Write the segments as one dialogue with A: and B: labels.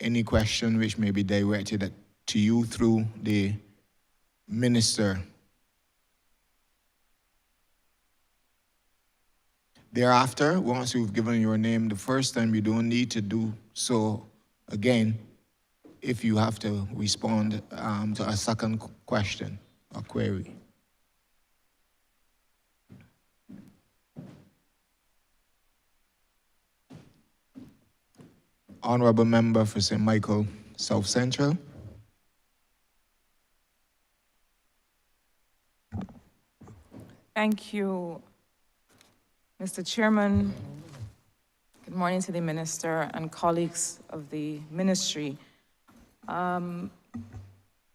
A: any question which may be directed to you through the minister. Thereafter, once you've given your name the first time, you don't need to do so again if you have to respond to a second question or query. Honourable Member for St. Michael South Central.
B: Thank you, Mr. Chairman. Good morning to the Minister and colleagues of the Ministry.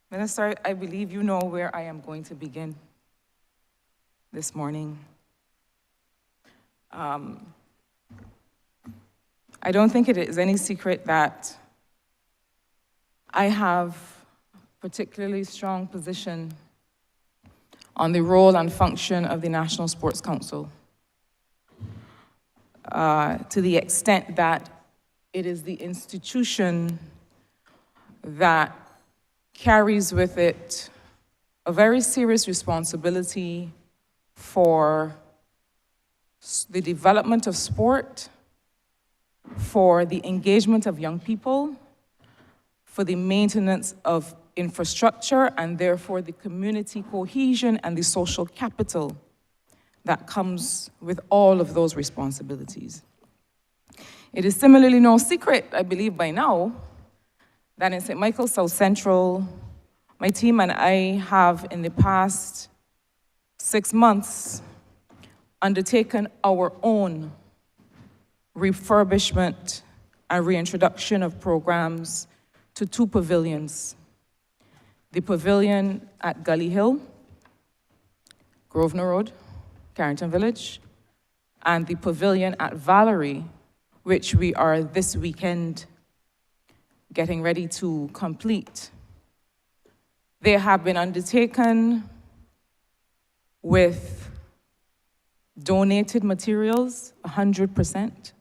B: Minister, I believe you know where I am going to begin this morning. I don't think it is any secret that I have a particularly strong position on the role and function of the National Sports Council, to the extent that it is the institution that carries with it a very serious responsibility for the development of sport, for the engagement of young people, for the maintenance of infrastructure, and therefore the community cohesion and the social capital that comes with all of those responsibilities. It is similarly no secret, I believe by now, that in St. Michael South Central, my team and I have in the past 6 months undertaken our own refurbishment and reintroduction of programs to 2 pavilions. The pavilion at Gully Hill, Grosvenor Road, Carrington Village, and the pavilion at Valerie, which we are this weekend getting ready to complete. They have been undertaken with donated materials, 100%,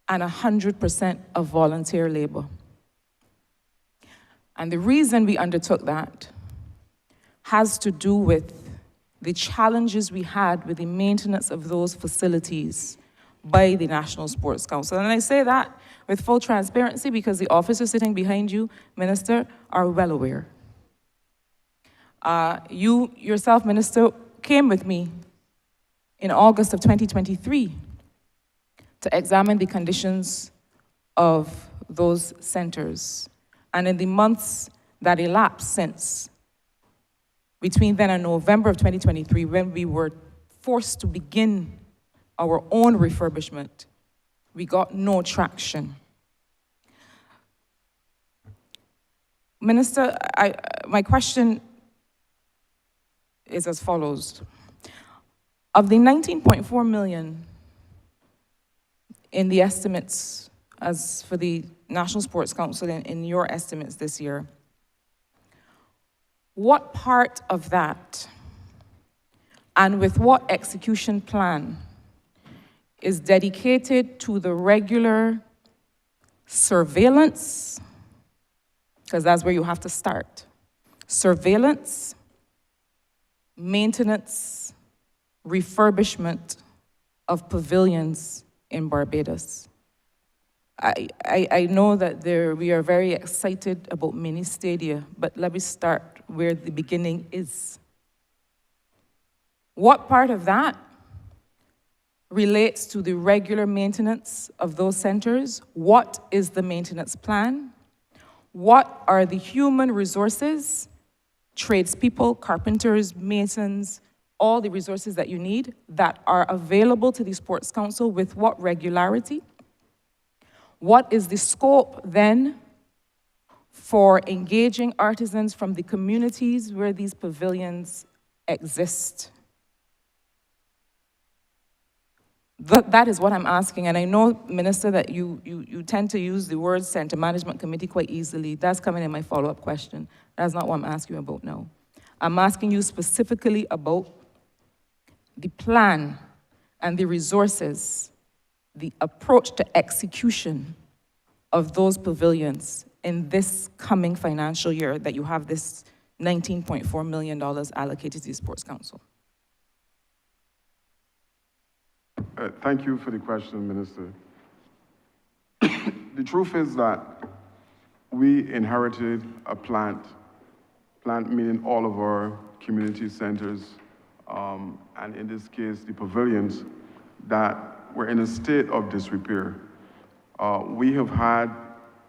B: and 100% of volunteer labor. And the reason we undertook that has to do with the challenges we had with the maintenance of those facilities by the National Sports Council. And I say that with full transparency because the officers sitting behind you, Minister, are well aware. You yourself, Minister, came with me in August of 2023 to examine the conditions of those centers. And in the months that elapsed since, between then and November of 2023, when we were forced to begin our own refurbishment, we got no traction. Minister, my question is as follows. Of the 19.4 million in the estimates as for the National Sports Council in your estimates this year, what part of that and with what execution plan is dedicated to the regular surveillance, because that's where you have to start, surveillance, maintenance, refurbishment of pavilions in Barbados? I know that we are very excited about Mini-stadia, but let me start where the beginning is. What part of that relates to the regular maintenance of those centers? What is the maintenance plan? What are the human resources, tradespeople, carpenters, masons, all the resources that you need that are available to the Sports Council with what regularity? What is the scope then for engaging artisans from the communities where these pavilions exist? That is what I'm asking, and I know, Minister, that you tend to use the word Center Management Committee quite easily. That's coming in my follow-up question. That's not what I'm asking you about now. I'm asking you specifically about the plan and the resources, the approach to execution of those pavilions in this coming financial year that you have this $19.4 million allocated to the Sports Council?
C: Thank you for the question, Minister. The truth is that we inherited a plant meaning all of our community centers, and in this case, the pavilions, that were in a state of disrepair. We have had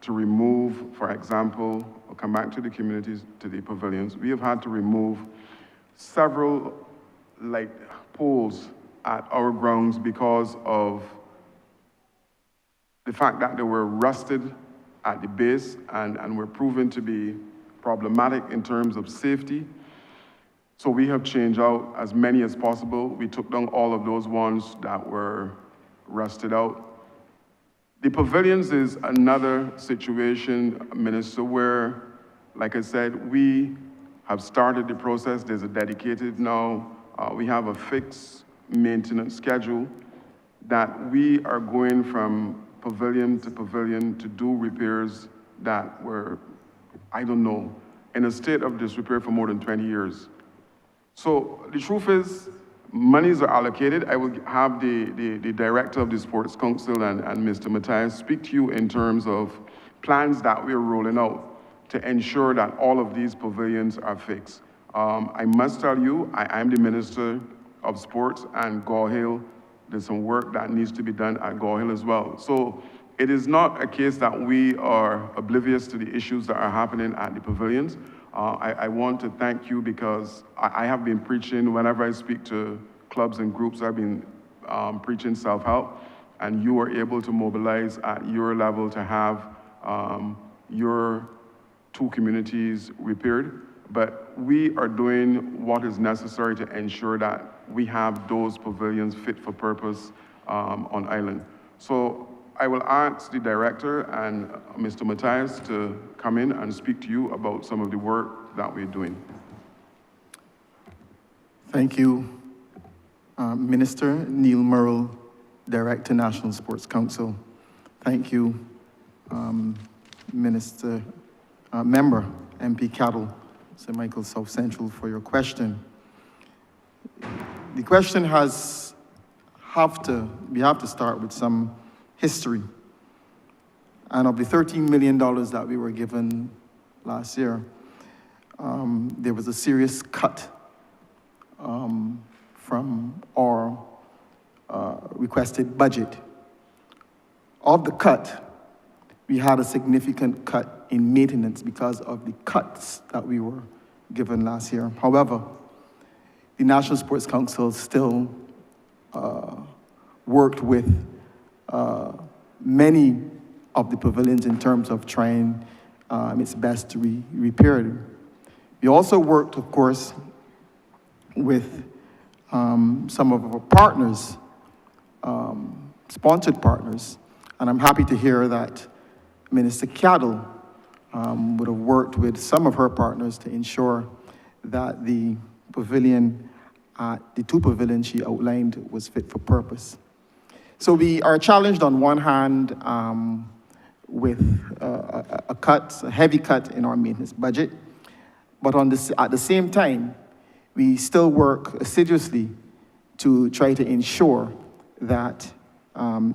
C: to remove, for example, I'll come back to the communities, to the pavilions, we have had to remove several light poles at our grounds because of the fact that they were rusted at the base and were proven to be problematic in terms of safety. So we have changed out as many as possible. We took down all of those ones that were rusted out. The pavilions is another situation, Minister, where, like I said, we have started the process. There's a dedicated now, we have a fixed maintenance schedule that we are going from pavilion to pavilion to do repairs that were, I don't know, in a state of disrepair for more than 20 years. So the truth is, monies are allocated. I will have the director of the Sports Council and Mr. Matthias speak to you in terms of plans that we're rolling out to ensure that all of these pavilions are fixed. I must tell you, I'm the Minister of Sports, and Gore Hill, there's some work that needs to be done at Gore Hill as well. So it is not a case that we are oblivious to the issues that are happening at the pavilions. I want to thank you because I have been preaching, whenever I speak to clubs and groups, I've been preaching self-help, and you were able to mobilize at your level to have your two communities repaired. But we are doing what is necessary to ensure that we have those pavilions fit for purpose on island. So I will ask the director and Mr. Matthias to come in and speak to you about some of the work that we're doing.
D: Thank you, Minister Neil Murrell, Director, National Sports Council. Thank you, Member MP Cattle, St. Michael South Central, for your question. The question we have to start with some history. And of the $13 million that we were given last year, there was a serious cut from our requested budget. Of the cut, we had a significant cut in maintenance because of the cuts that we were given last year. However, the National Sports Council still worked with many of the pavilions in terms of trying its best to repair them. We also worked, of course, with some of our partners, sponsored partners, and I'm happy to hear that Minister Cattle would have worked with some of her partners to ensure that the pavilion, the two pavilions she outlined, was fit for purpose. So we are challenged on one hand with a heavy cut in our maintenance budget, but at the same time, we still work assiduously to try to ensure that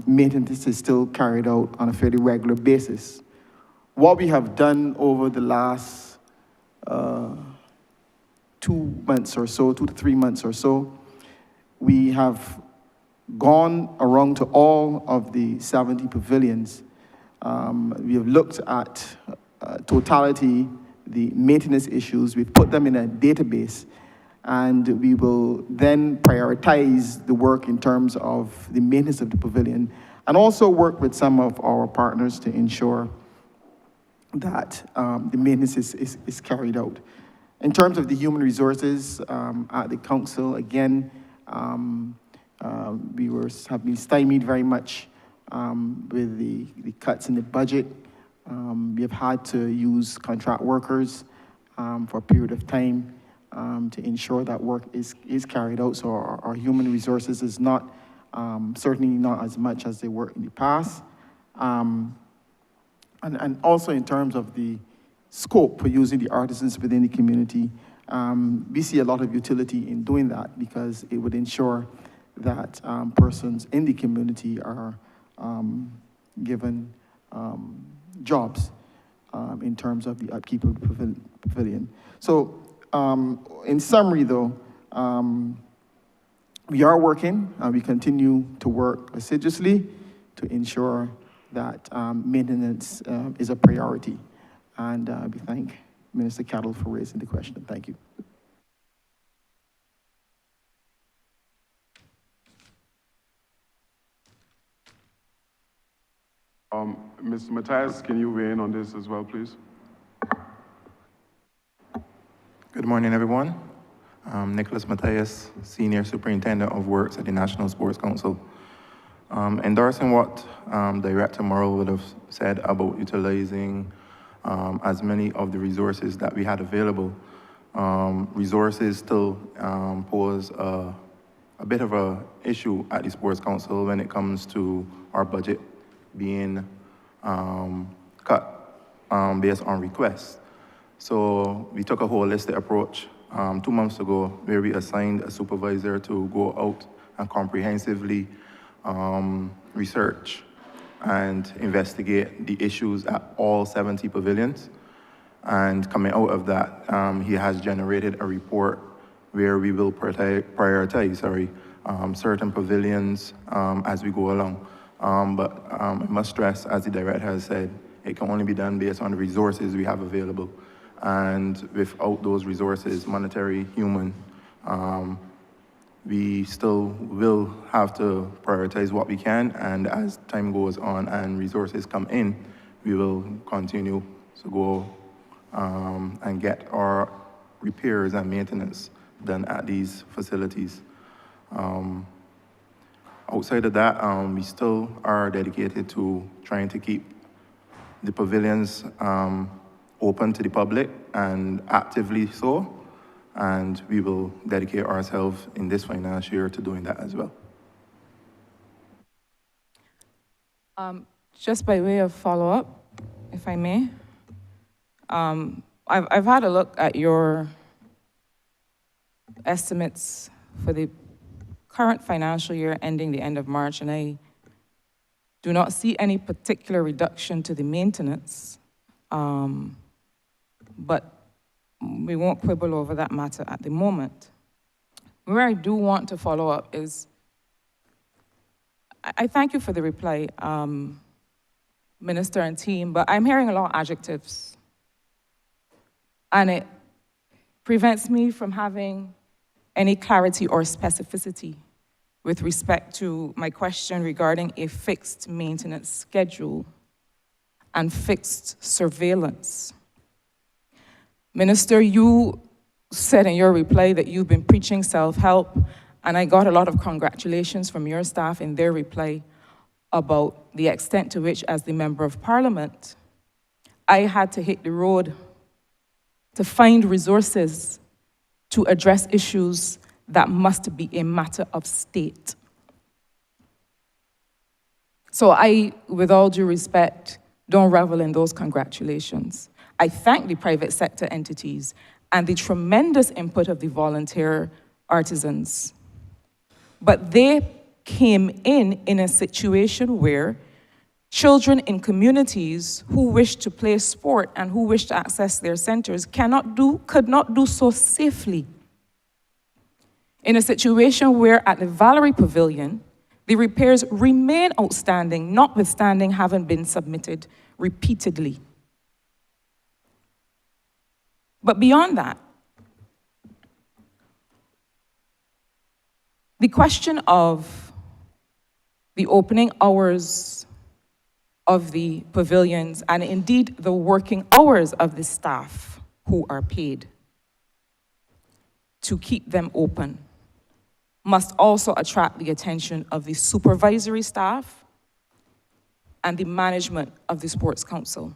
D: maintenance is still carried out on a fairly regular basis. What we have done over the last 2 months or so, 2 to 3 months or so, we have gone around to all of the 70 pavilions. We have looked at totality, the maintenance issues. We've put them in a database, and we will then prioritize the work in terms of the maintenance of the pavilion, and also work with some of our partners to ensure that the maintenance is carried out. In terms of the human resources at the council, again, we have been stymied very much with the cuts in the budget. We have had to use contract workers for a period of time to ensure that work is carried out. So our human resources is not, certainly not as much as they were in the past. And also in terms of the scope for using the artisans within the community, we see a lot of utility in doing that because it would ensure that persons in the community are given jobs in terms of the upkeep of the pavilion. So in summary though, we are working, we continue to work assiduously to ensure that maintenance is a priority. And we thank Minister Cattle for raising the question. Thank you.
C: Mr. Matthias, can you weigh in on this as well, please?
E: Good morning, everyone. Nicholas Matthias, Senior Superintendent of Works at the National Sports Council. Endorsing what Director Morrow would have said about utilizing as many of the resources that we had available. Resources still pose a bit of a issue at the Sports Council when it comes to our budget being cut based on requests. So we took a holistic approach 2 months ago where we assigned a supervisor to go out and comprehensively research and investigate the issues at all 70 pavilions. And coming out of that, he has generated a report where we will prioritize certain pavilions as we go along. But I must stress, as the director has said, it can only be done based on the resources we have available. And without those resources, monetary, human, we still will have to prioritize what we can. And as time goes on and resources come in, we will continue to go and get our repairs and maintenance done at these facilities. Outside of that, we still are dedicated to trying to keep the pavilions open to the public and actively so, and we will dedicate ourselves in this financial year to doing that as well.
B: Just by way of follow-up, if I may, I've had a look at your estimates for the current financial year ending the end of March, and I do not see any particular reduction to the maintenance, but we won't quibble over that matter at the moment. Where I do want to follow up is, I thank you for the reply, Minister and team, but I'm hearing a lot of adjectives, and it prevents me from having any clarity or specificity with respect to my question regarding a fixed maintenance schedule and fixed surveillance. Minister, you said in your reply that you've been preaching self-help, and I got a lot of congratulations from your staff in their reply about the extent to which, as the Member of Parliament, I had to hit the road to find resources to address issues that must be a matter of state. So I, with all due respect, don't revel in those congratulations. I thank the private sector entities and the tremendous input of the volunteer artisans. But they came in a situation where children in communities who wish to play sport and who wish to access their centers could not do so safely. In a situation where at the Valerie Pavilion, the repairs remain outstanding, notwithstanding having been submitted repeatedly. But beyond that, the question of the opening hours of the pavilions and indeed the working hours of the staff who are paid to keep them open must also attract the attention of the supervisory staff and the management of the Sports Council.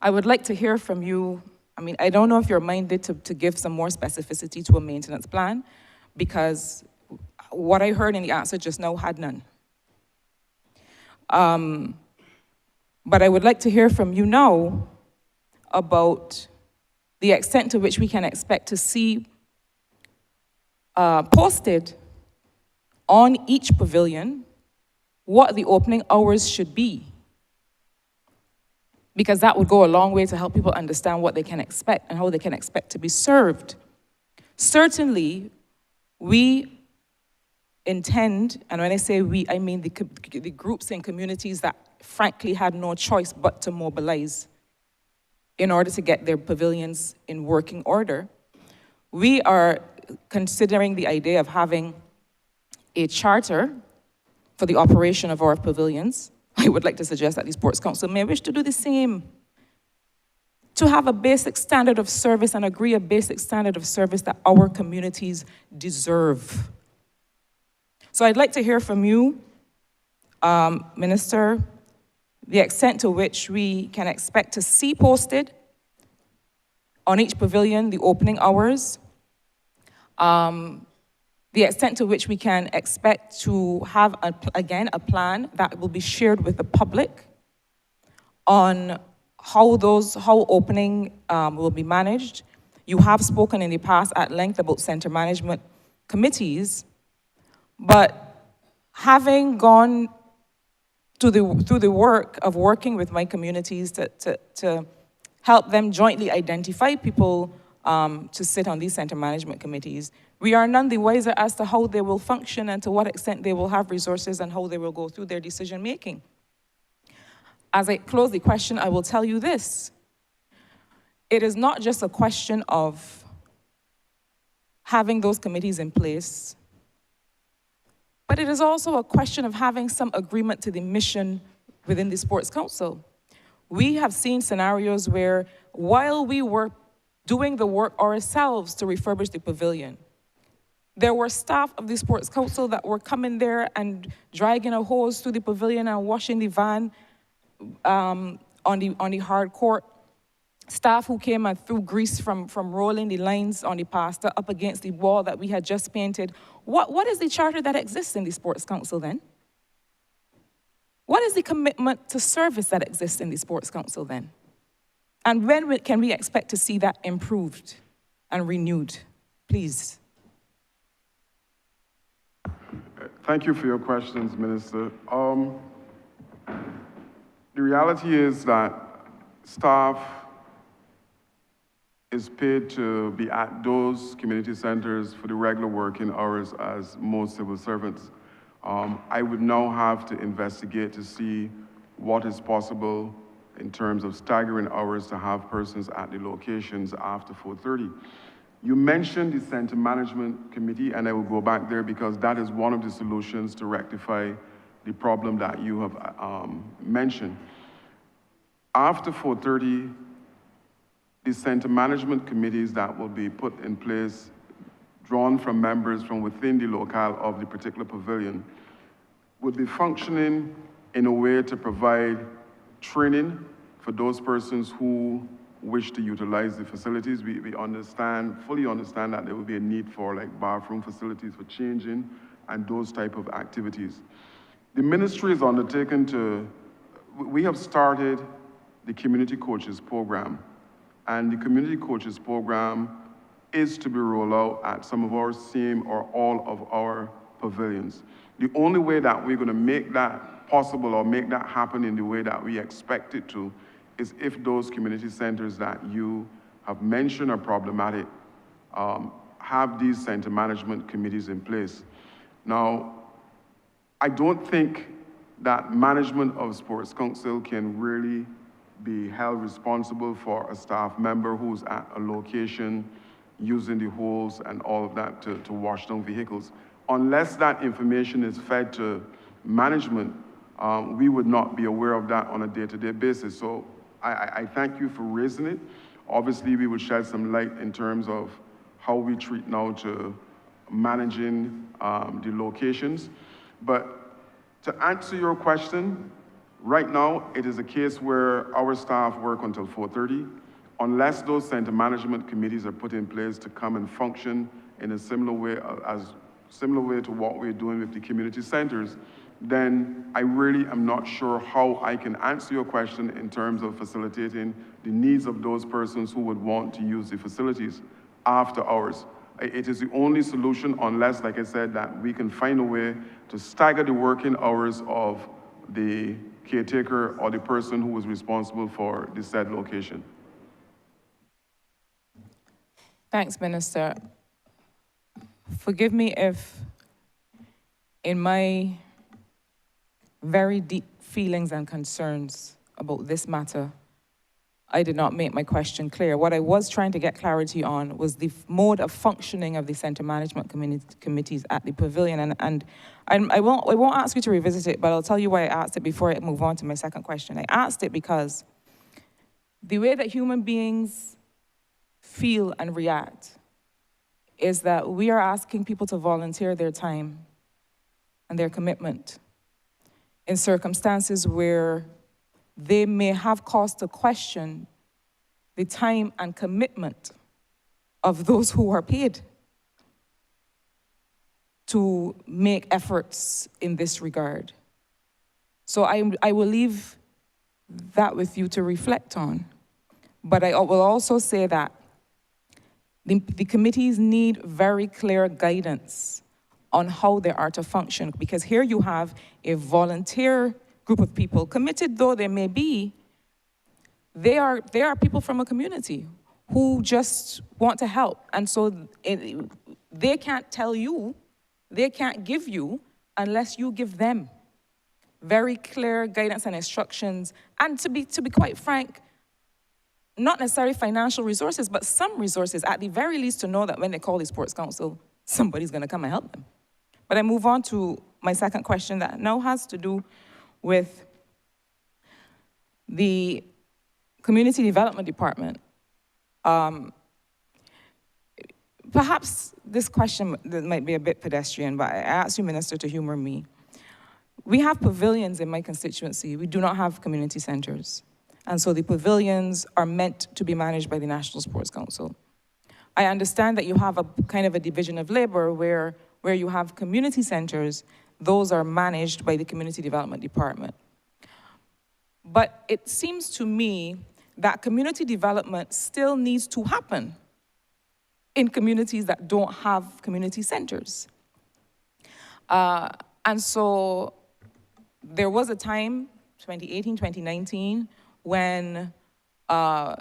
B: I would like to hear from you. I mean, I don't know if you're minded to give some more specificity to a maintenance plan, because what I heard in the answer just now had none. But I would like to hear from you now about the extent to which we can expect to see posted on each pavilion what the opening hours should be. Because that would go a long way to help people understand what they can expect and how they can expect to be served. Certainly, we intend, and when I say we, I mean the groups and communities that frankly had no choice but to mobilize in order to get their pavilions in working order. We are considering the idea of having a charter for the operation of our pavilions. I would like to suggest that the Sports Council may wish to do the same, to have a basic standard of service and agree a basic standard of service that our communities deserve. So I'd like to hear from you, Minister, the extent to which we can expect to see posted on each pavilion the opening hours, the extent to which we can expect to have, again, a plan that will be shared with the public on how opening will be managed. You have spoken in the past at length about center management committees, but having gone through the work of working with my communities to help them jointly identify people to sit on these center management committees, we are none the wiser as to how they will function and to what extent they will have resources and how they will go through their decision making. As I close the question, I will tell you this. It is not just a question of having those committees in place, but it is also a question of having some agreement to the mission within the Sports Council. We have seen scenarios where while we were doing the work ourselves to refurbish the pavilion, there were staff of the Sports Council that were coming there and dragging a hose through the pavilion and washing the van on the hard court. Staff who came and threw grease from rolling the lines on the pasta up against the wall that we had just painted. What is the charter that exists in the Sports Council then? What is the commitment to service that exists in the Sports Council then? And when can we expect to see that improved and renewed? Please.
C: Thank you for your questions, Minister. The reality is that staff is paid to be at those community centers for the regular working hours as most civil servants. I would now have to investigate to see what is possible in terms of staggering hours to have persons at the locations after 4:30. You mentioned the Center Management Committee, and I will go back there because that is one of the solutions to rectify the problem that you have mentioned. After 4:30, the Center Management Committees that will be put in place, drawn from members from within the locale of the particular pavilion, would be functioning in a way to provide training for those persons who wish to utilize the facilities. We fully understand that there will be a need for like bathroom facilities for changing and those type of activities. The ministry is undertaken we have started the Community Coaches Program, and the Community Coaches Program is to be rolled out at some of our same or all of our pavilions. The only way that we're going to make that possible or make that happen in the way that we expect it to is if those community centers that you have mentioned are problematic, have these center management committees in place. Now, I don't think that management of Sports Council can really be held responsible for a staff member who's at a location using the holes and all of that to wash down vehicles. Unless that information is fed to management, we would not be aware of that on a day-to-day basis. So I thank you for raising it. Obviously, we will shed some light in terms of how we treat now to managing the locations. But to answer your question, right now, it is a case where our staff work until 4:30. Unless those center management committees are put in place to come and function in a similar way to what we're doing with the community centers, then I really am not sure how I can answer your question in terms of facilitating the needs of those persons who would want to use the facilities after hours. It is the only solution unless, like I said, that we can find a way to stagger the working hours of the caretaker or the person who is responsible for the said location.
B: Thanks, Minister. Forgive me if, in my very deep feelings and concerns about this matter, I did not make my question clear. What I was trying to get clarity on was the mode of functioning of the center management committees at the Pavilion. And I won't ask you to revisit it, but I'll tell you why I asked it before I move on to my second question. I asked it because the way that human beings feel and react is that we are asking people to volunteer their time and their commitment in circumstances where they may have cause to question the time and commitment of those who are paid to make efforts in this regard. So I will leave that with you to reflect on. But I will also say that the committees need very clear guidance on how they are to function, because here you have a volunteer group of people, committed though they may be, they are people from a community who just want to help. And so they can't tell you, they can't give you unless you give them very clear guidance and instructions. And to be quite frank, not necessarily financial resources, but some resources, at the very least, to know that when they call the Sports Council, somebody's gonna come and help them. But I move on to my second question that now has to do with the Community Development Department. Perhaps this question might be a bit pedestrian, but I ask you, Minister, to humor me. We have pavilions in my constituency. We do not have community centers. And so the pavilions are meant to be managed by the National Sports Council. I understand that you have a kind of a division of labor where you have community centers, those are managed by the Community Development Department. But it seems to me that community development still needs to happen in communities that don't have community centers. And so there was a time, 2018, 2019, when I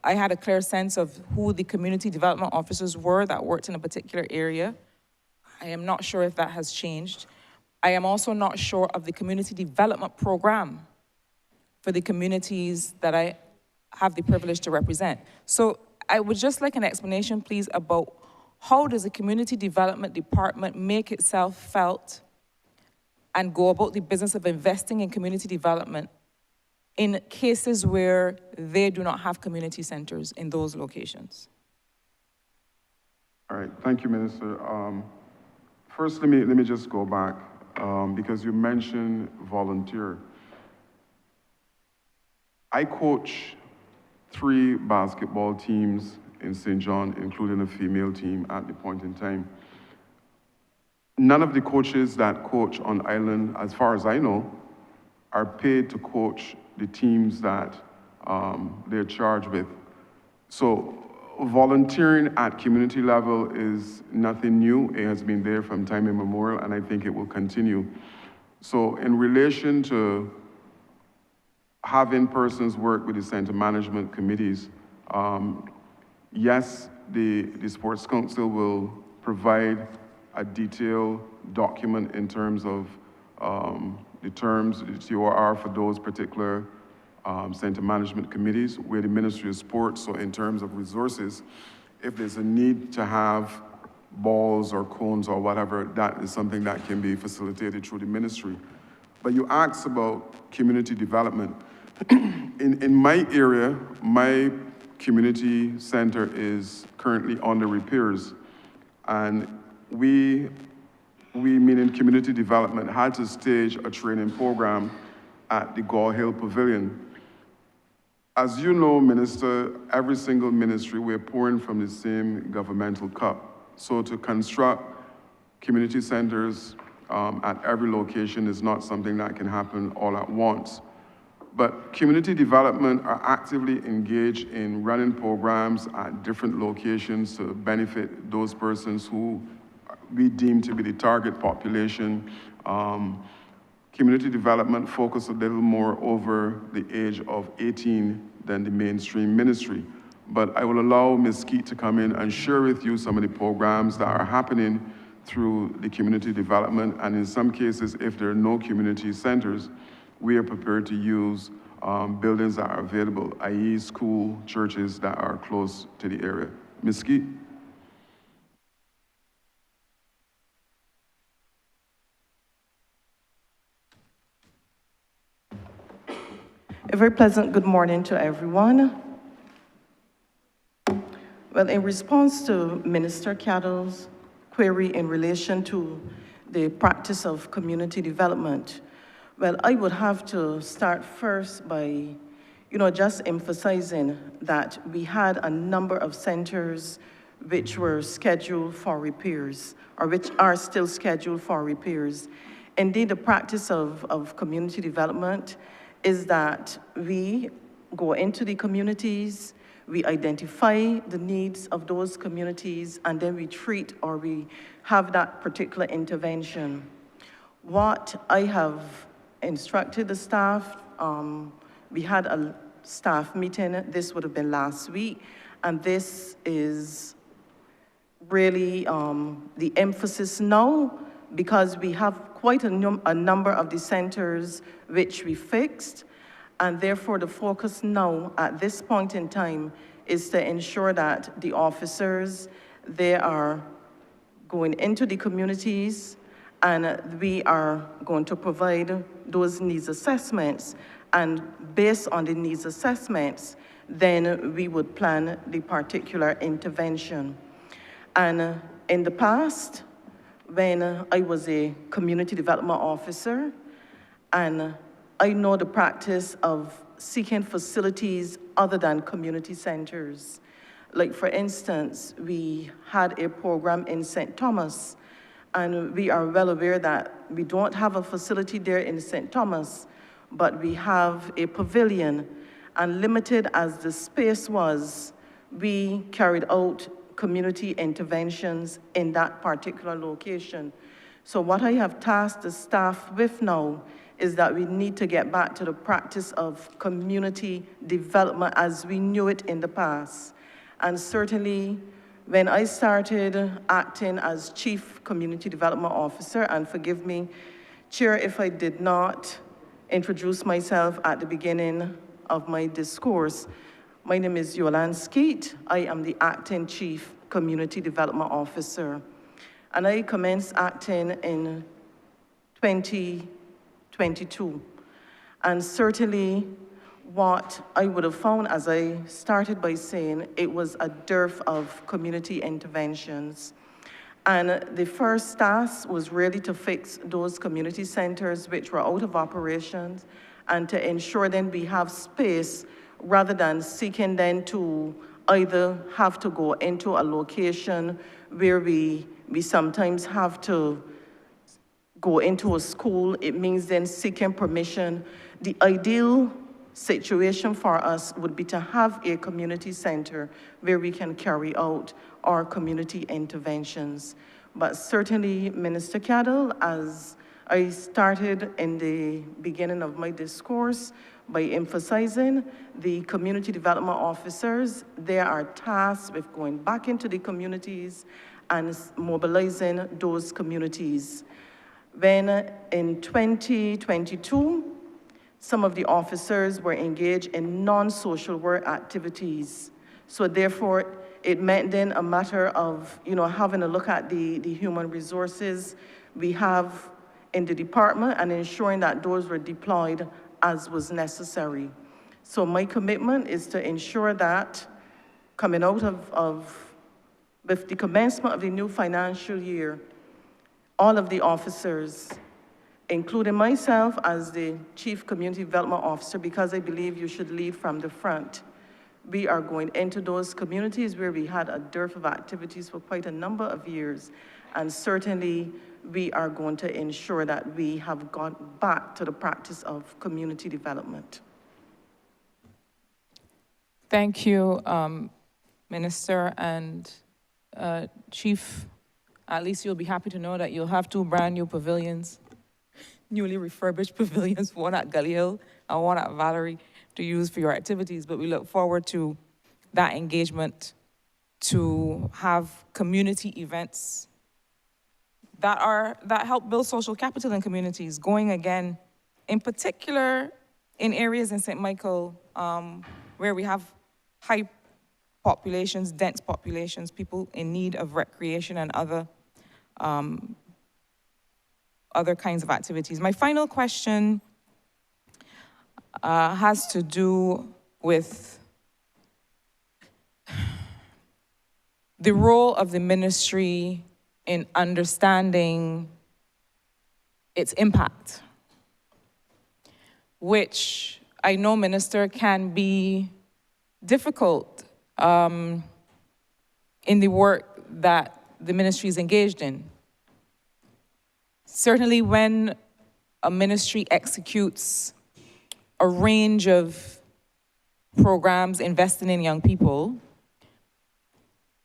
B: had a clear sense of who the community development officers were that worked in a particular area. I am not sure if that has changed. I am also not sure of the community development program for the communities that I have the privilege to represent. So I would just like an explanation, please, about how does the community development department make itself felt and go about the business of investing in community development in cases where they do not have community centers in those locations?
C: All right, thank you, Minister. First, let me just go back because you mentioned volunteer. I coach 3 basketball teams in St. John, including a female team at the point in time. None of the coaches that coach on island, as far as I know, are paid to coach the teams that they're charged with. So volunteering at community level is nothing new. It has been there from time immemorial, and I think it will continue. So in relation to having persons work with the center management committees, yes, the Sports Council will provide a detailed document in terms of the terms, the TOR for those particular center management committees, where the Ministry of Sports, so in terms of resources, if there's a need to have balls or cones or whatever, that is something that can be facilitated through the ministry. But you asked about community development. In my area, my community center is currently under repairs, and we meaning community development, had to stage a training program at the Gore Hill Pavilion. As you know, Minister, every single ministry, we're pouring from the same governmental cup. So to construct community centers at every location is not something that can happen all at once. But community development are actively engaged in running programs at different locations to benefit those persons who we deem to be the target population. Community development focus a little more over the age of 18 than the mainstream ministry. But I will allow Ms. Keat to come in and share with you some of the programs that are happening through the community development. And in some cases, if there are no community centers, we are prepared to use buildings that are available, i.e. school, churches that are close to the area. Ms. Keat?
F: A very pleasant good morning to everyone. Well, in response to Minister Cattle's query in relation to the practice of community development, well, I would have to start first by, just emphasizing that we had a number of centers which were scheduled for repairs, or which are still scheduled for repairs. Indeed, the practice of community development is that we go into the communities, we identify the needs of those communities, and then we treat or we have that particular intervention. What I have instructed the staff, we had a staff meeting, this would have been last week, and this is really the emphasis now, because we have quite a number of the centers which we fixed, and therefore the focus now at this point in time is to ensure that the officers, they are going into the communities, and we are going to provide those needs assessments, and based on the needs assessments, then we would plan the particular intervention. And in the past, when I was a community development officer, and I know the practice of seeking facilities other than community centers. Like, for instance, we had a program in St. Thomas, and we are well aware that we don't have a facility there in St. Thomas, but we have a pavilion, and limited as the space was, we carried out community interventions in that particular location. So what I have tasked the staff with now is that we need to get back to the practice of community development as we knew it in the past. And certainly, when I started acting as Chief Community Development Officer, and forgive me, Chair, if I did not introduce myself at the beginning of my discourse, my name is Yolande Skeet. I am the Acting Chief Community Development Officer. And I commenced acting in 2022. And certainly what I would have found, as I started by saying, it was a dearth of community interventions. And the first task was really to fix those community centers which were out of operations, and to ensure then we have space rather than seeking then to either have to go into a location where we sometimes have to go into a school. It means then seeking permission. The ideal situation for us would be to have a community center where we can carry out our community interventions. But certainly, Minister Cattle, as I started in the beginning of my discourse by emphasizing, the community development officers, they are tasked with going back into the communities and mobilizing those communities. When in 2022, some of the officers were engaged in non-social work activities. So therefore, it meant then a matter of, having a look at the human resources we have in the department and ensuring that those were deployed as was necessary. So my commitment is to ensure that coming out with the commencement of the new financial year, all of the officers, including myself as the Chief Community Development Officer, because I believe you should lead from the front, we are going into those communities where we had a dearth of activities for quite a number of years. And certainly we are going to ensure that we have gone back to the practice of community development.
B: Thank you, Minister, and Chief. At least you'll be happy to know that you'll have 2 brand-new pavilions, newly refurbished pavilions, one at Gully Hill and one at Valerie, to use for your activities. But we look forward to that engagement to have community events that help build social capital in communities, going again, in particular in areas in St. Michael where we have high populations, dense populations, people in need of recreation and other kinds of activities. My final question has to do with the role of the ministry in understanding its impact, which I know, Minister, can be difficult in the work that the ministry is engaged in. Certainly when a ministry executes a range of programs investing in young people,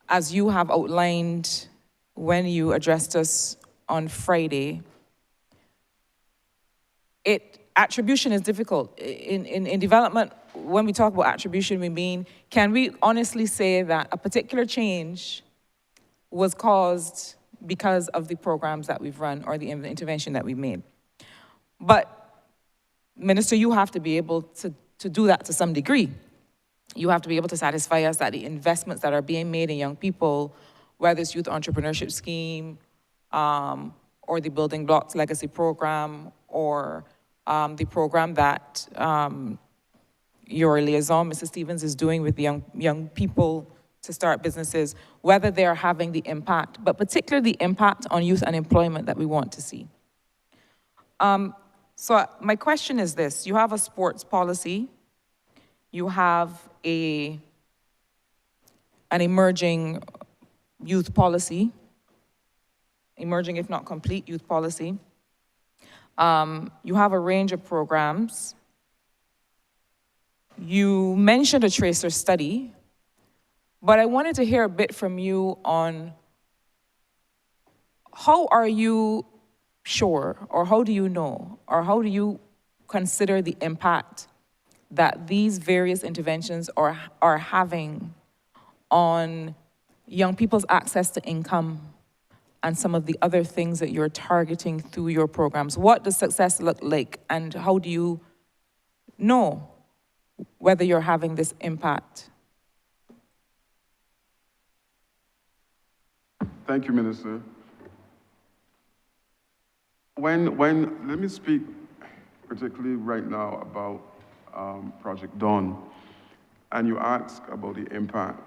B: as you have outlined when you addressed us on Friday, attribution is difficult. In development, when we talk about attribution, we mean, can we honestly say that a particular change was caused because of the programs that we've run or the intervention that we've made? But, Minister, you have to be able to do that to some degree. You have to be able to satisfy us that the investments that are being made in young people, whether it's Youth Entrepreneurship Scheme, or the Building Blocks Legacy Program, or the program that your liaison, Mrs. Stevens, is doing with the young people to start businesses, whether they're having the impact, but particularly the impact on youth unemployment that we want to see. So my question is this: you have a sports policy, you have an emerging youth policy, emerging if not complete youth policy. You have a range of programs. You mentioned a tracer study, but I wanted to hear a bit from you on how are you sure, or how do you know, or how do you consider the impact that these various interventions are having on young people's access to income and some of the other things that you're targeting through your programs? What does success look like, and how do you know whether you're having this impact?
C: Thank you, Minister. Let me speak particularly right now about Project Dawn, and you ask about the impact.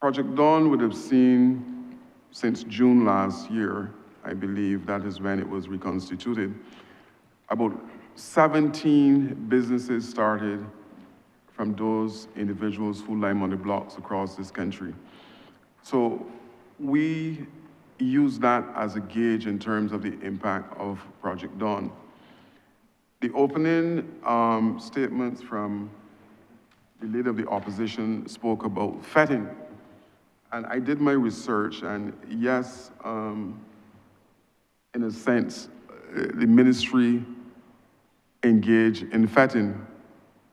C: Project Dawn would have seen, since June last year, I believe that is when it was reconstituted, about 17 businesses started from those individuals who lie on the blocks across this country. So we use that as a gauge in terms of the impact of Project Dawn. The opening statements from the leader of the opposition spoke about vetting. And I did my research, and yes, in a sense, the ministry engaged in vetting,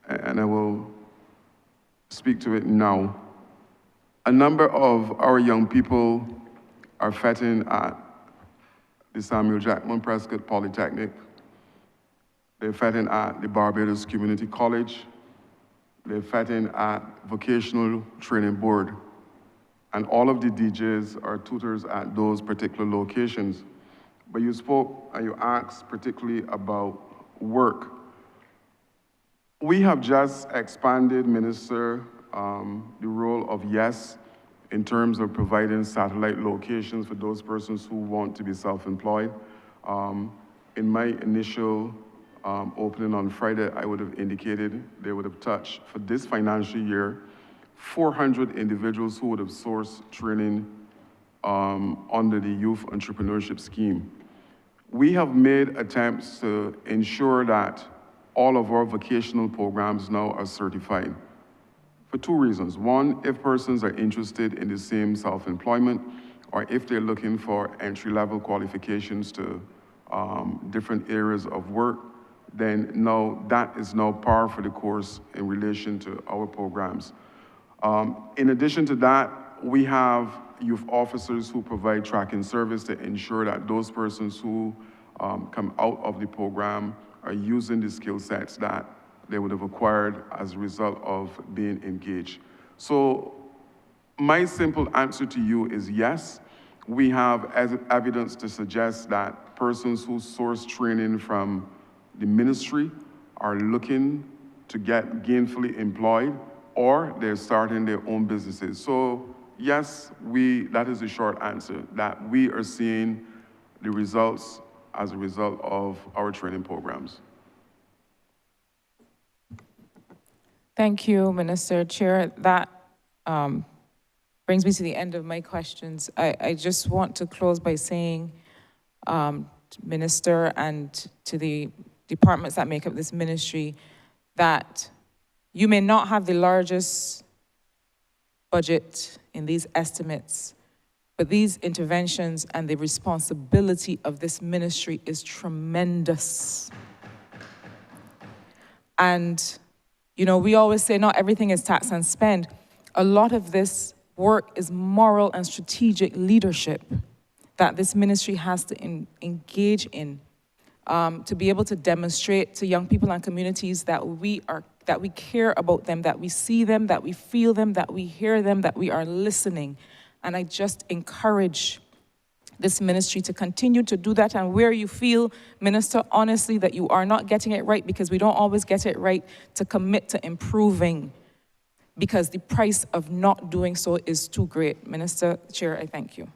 C: and I will speak to it now. A number of our young people are vetting at the Samuel Jackman Prescott Polytechnic. They're vetting at the Barbados Community College. They're vetting at Vocational Training Board. And all of the DJs are tutors at those particular locations. But you spoke and you asked particularly about work. We have just expanded, Minister, the role of YES in terms of providing satellite locations for those persons who want to be self-employed. In my initial opening on Friday, I would have indicated they would have touched, for this financial year, 400 individuals who would have sourced training under the Youth Entrepreneurship Scheme. We have made attempts to ensure that all of our vocational programs now are certified for two reasons. One, if persons are interested in the same self-employment, or if they're looking for entry-level qualifications to different areas of work, then now that is now par for the course in relation to our programs. In addition to that, we have youth officers who provide tracking service to ensure that those persons who come out of the program are using the skill sets that they would have acquired as a result of being engaged. So my simple answer to you is yes. We have evidence to suggest that persons who source training from the ministry are looking to get gainfully employed, or they're starting their own businesses. So yes, that is the short answer, that we are seeing the results as a result of our training programs.
B: Thank you, Minister. Chair, that brings me to the end of my questions. I just want to close by saying, Minister, and to the departments that make up this ministry, that you may not have the largest budget in these estimates, but these interventions and the responsibility of this ministry is tremendous. And, you know, we always say not everything is tax and spend. A lot of this work is moral and strategic leadership that this ministry has to engage in, to be able to demonstrate to young people and communities that we care about them, that we see them, that we feel them, that we hear them, that we are listening. And I just encourage this ministry to continue to do that. And where you feel, Minister, honestly, that you are not getting it right, because we don't always get it right, to commit to improving, because the price of not doing so is too great. Minister, Chair, I thank you.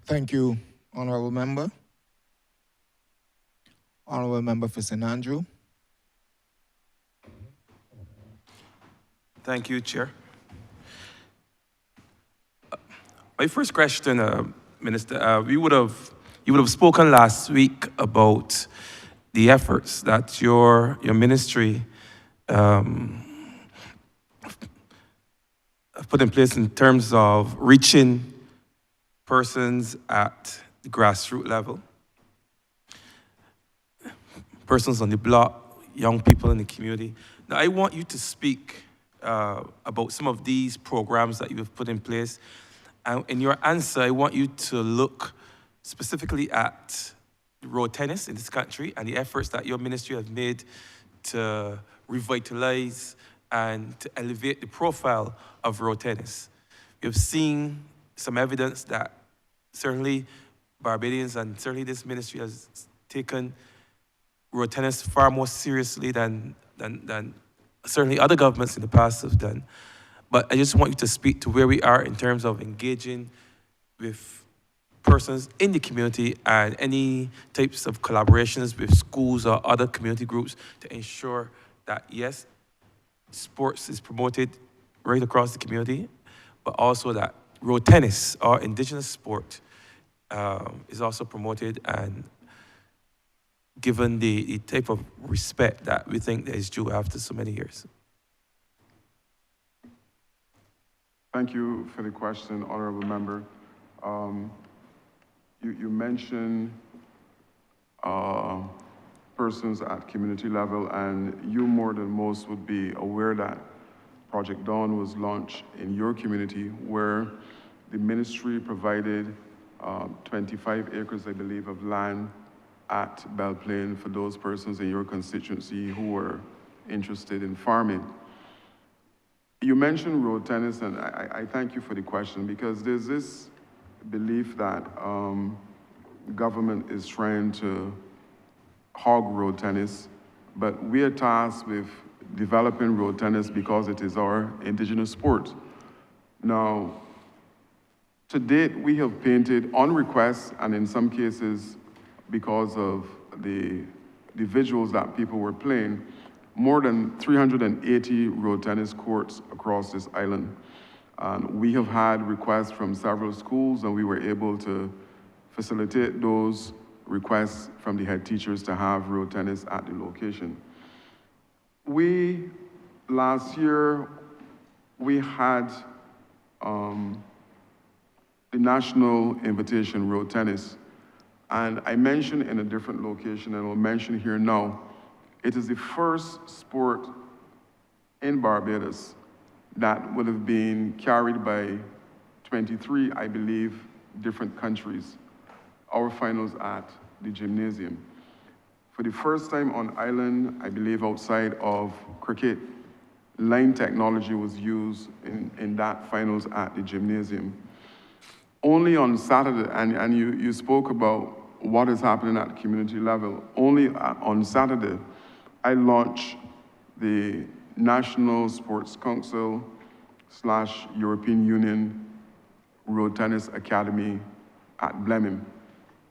A: Thank you, Honourable Member. Honourable Member for St. Andrew.
G: Thank you, Chair. My first question, Minister, you would have spoken last week about the efforts that your ministry put in place in terms of reaching persons at the grassroots level, persons on the block, young people in the community. Now, I want you to speak about some of these programs that you have put in place. And in your answer, I want you to look specifically at road tennis in this country and the efforts that your ministry has made to revitalize and to elevate the profile of road tennis. We have seen some evidence that certainly Barbadians and certainly this ministry has taken road tennis far more seriously than certainly other governments in the past have done. But I just want you to speak to where we are in terms of engaging with persons in the community and any types of collaborations with schools or other community groups to ensure that, yes, sports is promoted right across the community, but also that road tennis, or indigenous sport, is also promoted and given the type of respect that we think that is due after so many years.
C: Thank you for the question, Honourable Member. You mentioned persons at community level, and you more than most would be aware that Project Dawn was launched in your community, where the ministry provided 25 acres, I believe, of land at Belle Plaine for those persons in your constituency who were interested in farming. You mentioned road tennis, and I thank you for the question, because there's this belief that government is trying to hog road tennis, but we are tasked with developing road tennis because it is our indigenous sport. Now, to date, we have painted on request, and in some cases, because of the visuals that people were playing, more than 380 road tennis courts across this island. We have had requests from several schools, and we were able to facilitate those requests from the head teachers to have road tennis at the location. Last year, we had the National Invitation Road Tennis. And I mentioned in a different location, and I'll mention here now, it is the first sport in Barbados that would have been carried by 23, I believe, different countries. Our finals at the gymnasium. For the first time on island, I believe outside of cricket, line technology was used in that finals at the gymnasium. Only on Saturday, and you spoke about what is happening at the community level, only on Saturday, I launched the National Sports Council / European Union Road Tennis Academy at Blemham.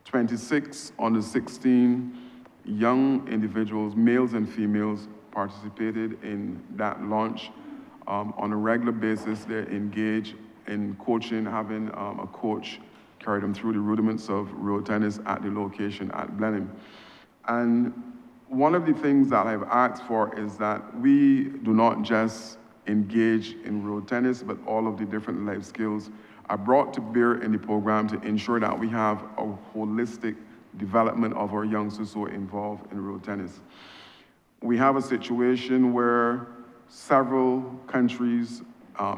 C: 26 on the 16 young individuals, males and females, participated in that launch. On a regular basis, they're engaged in coaching, having a coach carry them through the rudiments of road tennis at the location at Blenheim. And one of the things that I've asked for is that we do not just engage in road tennis, but all of the different life skills are brought to bear in the program to ensure that we have a holistic development of our youngsters who are involved in road tennis. We have a situation where several countries,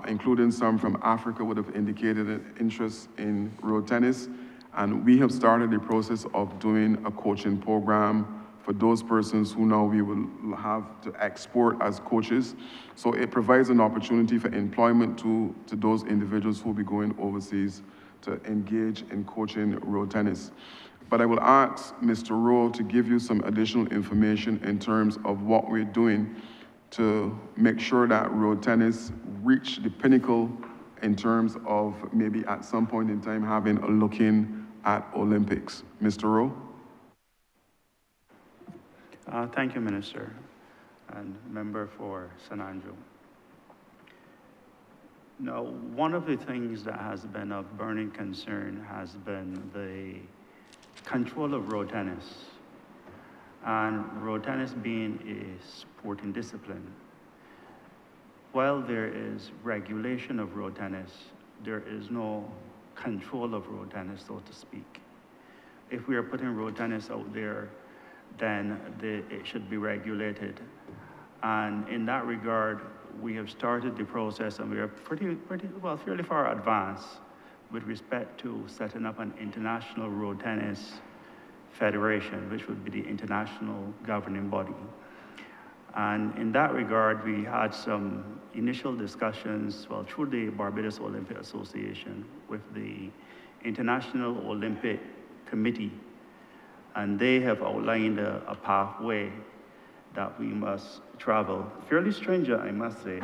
C: including some from Africa, would have indicated an interest in road tennis, and we have started the process of doing a coaching program for those persons who now we will have to export as coaches. So it provides an opportunity for employment to those individuals who will be going overseas to engage in coaching road tennis. But I will ask Mr. Rowe to give you some additional information in terms of what we're doing to make sure that road tennis reach the pinnacle in terms of maybe at some point in time having a look-in at Olympics. Mr. Rowe?
H: Thank you, Minister, and member for San Andrew. Now, one of the things that has been of burning concern has been the control of road tennis, and road tennis being a sporting discipline. While there is regulation of road tennis, there is no control of road tennis, so to speak. If we are putting road tennis out there, then it should be regulated. And in that regard, we have started the process, and we are fairly far advanced with respect to setting up an international road tennis federation, which would be the international governing body. And in that regard, we had some initial discussions, through the Barbados Olympic Association with the International Olympic Committee. And they have outlined a pathway that we must travel. Fairly stringent, I must say.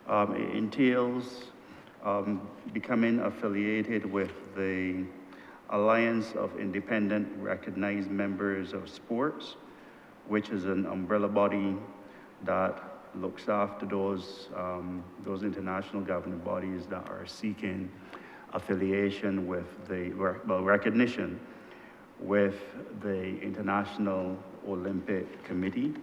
H: It entails becoming affiliated with the Alliance of Independent Recognized Members of Sports, which is an umbrella body that looks after those international governing bodies that are seeking affiliation with recognition with the International Olympic Committee.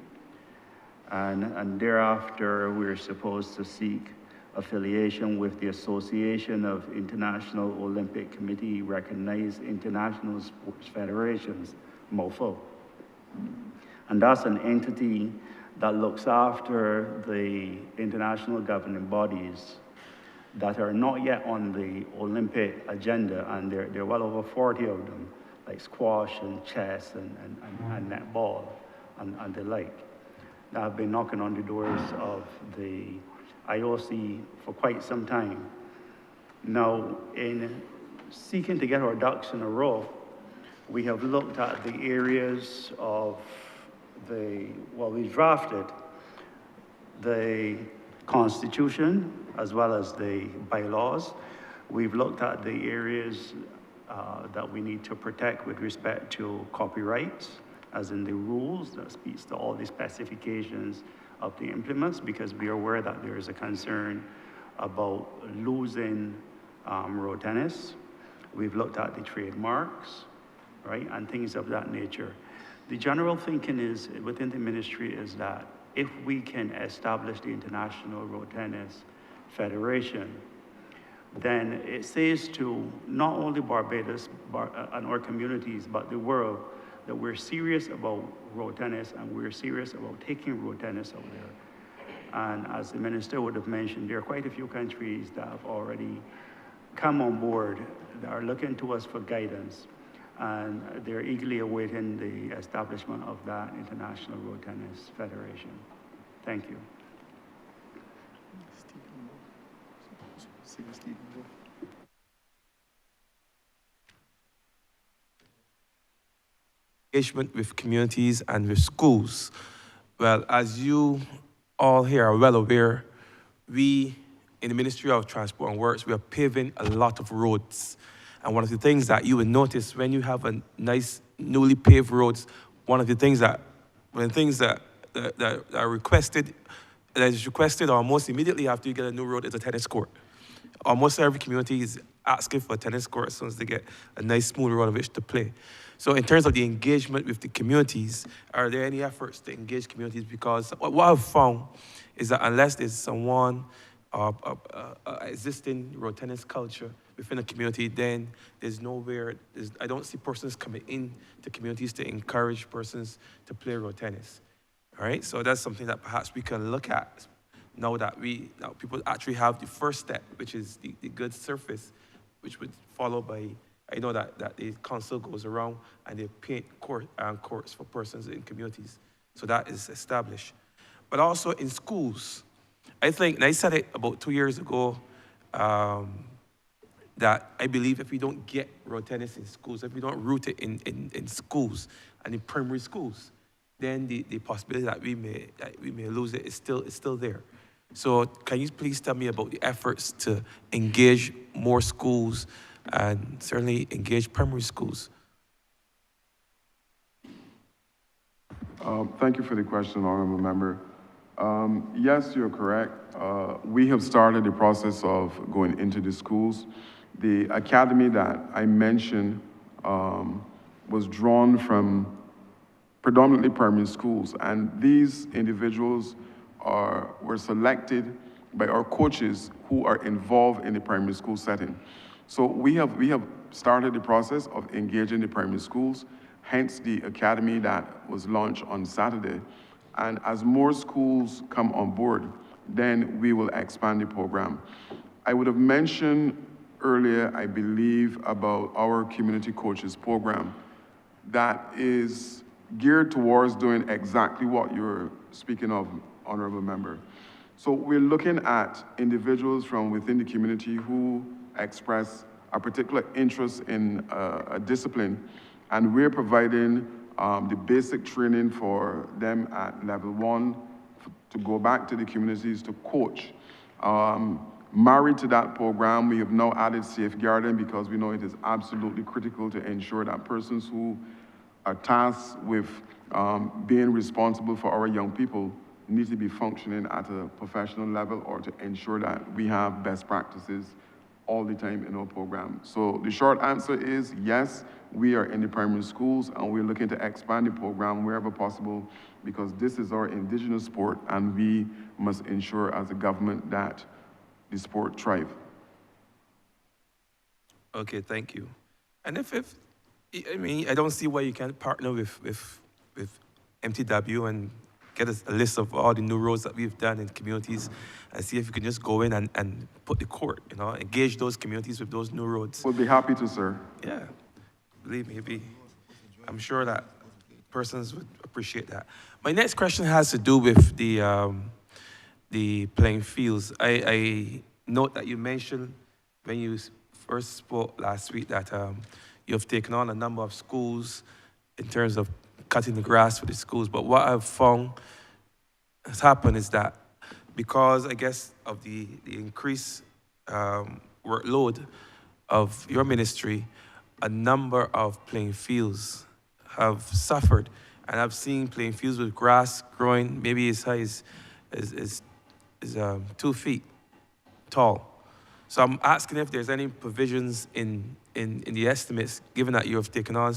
H: And thereafter, we're supposed to seek affiliation with the Association of International Olympic Committee Recognized International Sports Federations, MOFO. And that's an entity that looks after the international governing bodies that are not yet on the Olympic agenda, and there are well over 40 of them, like squash and chess and netball and the like, that have been knocking on the doors of the IOC for quite some time. Now, in seeking to get our ducks in a row, we have looked at the areas of we drafted the Constitution as well as the bylaws. We've looked at the areas that we need to protect with respect to copyrights as in the rules that speaks to all the specifications of the implements, because we are aware that there is a concern about losing road tennis. We've looked at the trademarks, right, and things of that nature. The general thinking is, within the ministry, is that if we can establish the International Road Tennis Federation, then it says to not only Barbados and our communities, but the world, that we're serious about road tennis and we're serious about taking road tennis out there. And as the minister would have mentioned, there are quite a few countries that have already come on board that are looking to us for guidance. And they're eagerly awaiting the establishment of that International Road Tennis Federation. Thank you.
G: Engagement with communities and with schools. Well, as you all here are well aware, we in the Ministry of Transport and Works, we are paving a lot of roads. And one of the things that you will notice when you have a nice, newly paved roads, one of the things that are requested, that is requested almost immediately after you get a new road is a tennis court. Almost every community is asking for a tennis court as soon as they get a nice, smooth road on which to play. So in terms of the engagement with the communities, are there any efforts to engage communities? Because what I've found is that unless there's someone, existing road tennis culture within a community, then there's nowhere, I don't see persons coming in to communities to encourage persons to play road tennis. All right, so that's something that perhaps we can look at now that people actually have the first step, which is the good surface, which would follow by, I know that the council goes around and they paint courts for persons in communities. So that is established. But also in schools, I think, and I said it about 2 years ago, that I believe if we don't get road tennis in schools, if we don't root it in schools and in primary schools, then the possibility that we may lose it is still there. So can you please tell me about the efforts to engage more schools and certainly engage primary schools?
C: Thank you for the question, Honourable Member. Yes, you're correct. We have started the process of going into the schools. The academy that I mentioned was drawn from predominantly primary schools, and these individuals were selected by our coaches who are involved in the primary school setting. So we have started the process of engaging the primary schools, hence the academy that was launched on Saturday. And as more schools come on board, then we will expand the program. I would have mentioned earlier, I believe, about our community coaches program that is geared towards doing exactly what you're speaking of, Honourable Member. So we're looking at individuals from within the community who express a particular interest in a discipline, and we're providing the basic training for them at level 1 to go back to the communities to coach. Married to that program, we have now added safeguarding because we know it is absolutely critical to ensure that persons who are tasked with being responsible for our young people need to be functioning at a professional level or to ensure that we have best practices all the time in our program. So the short answer is yes, we are in the primary schools and we're looking to expand the program wherever possible because this is our indigenous sport and we must ensure as a government that the sport thrive.
G: Okay, thank you. And I mean, I don't see why you can't partner with MTW and get a list of all the new roads that we've done in communities and see if you can just go in and put the court, engage those communities with those new roads.
C: We'll be happy to, sir.
G: Yeah, believe me, I'm sure that persons would appreciate that. My next question has to do with the playing fields. I note that you mentioned when you first spoke last week that you have taken on a number of schools in terms of cutting the grass for the schools. But what I've found has happened is that because, I guess, of the increased workload of your ministry, a number of playing fields have suffered And I've seen playing fields with grass growing maybe as high as 2 feet tall. So I'm asking if there's any provisions in the estimates, given that you have taken on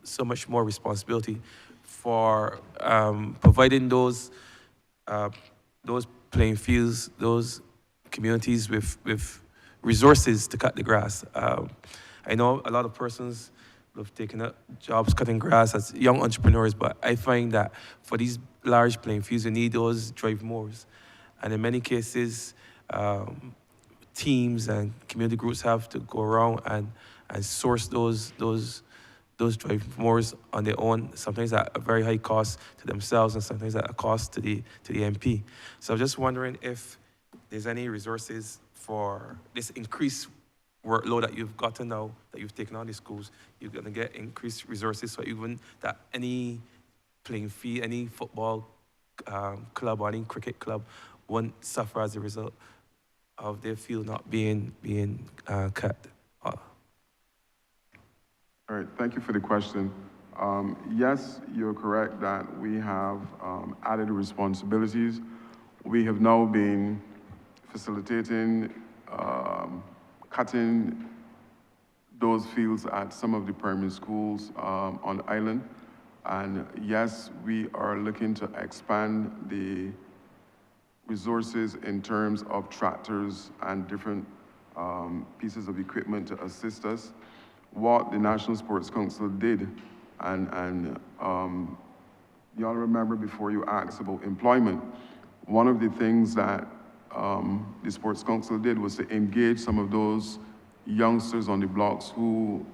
G: so much more responsibility for providing those playing fields, those communities with resources to cut the grass. I know a lot of persons have taken up jobs cutting grass as young entrepreneurs, but I find that for these large playing fields, you need those drive mowers. And in many cases, teams and community groups have to go around and source those drive mowers on their own, sometimes at a very high cost to themselves and sometimes at a cost to the MP. So I'm just wondering if there's any resources for this increased workload that you've gotten now, that you've taken on these schools, you're gonna get increased resources so even that any playing field, any football club or any cricket club won't suffer as a result of their field not being cut.
C: All right, thank you for the question. Yes, you're correct that we have added responsibilities. We have now been facilitating cutting those fields at some of the primary schools on the island. And yes, we are looking to expand the resources in terms of tractors and different pieces of equipment to assist us. What the National Sports Council did, and y'all remember before you asked about employment, one of the things that the Sports Council did was to engage some of those youngsters on the blocks who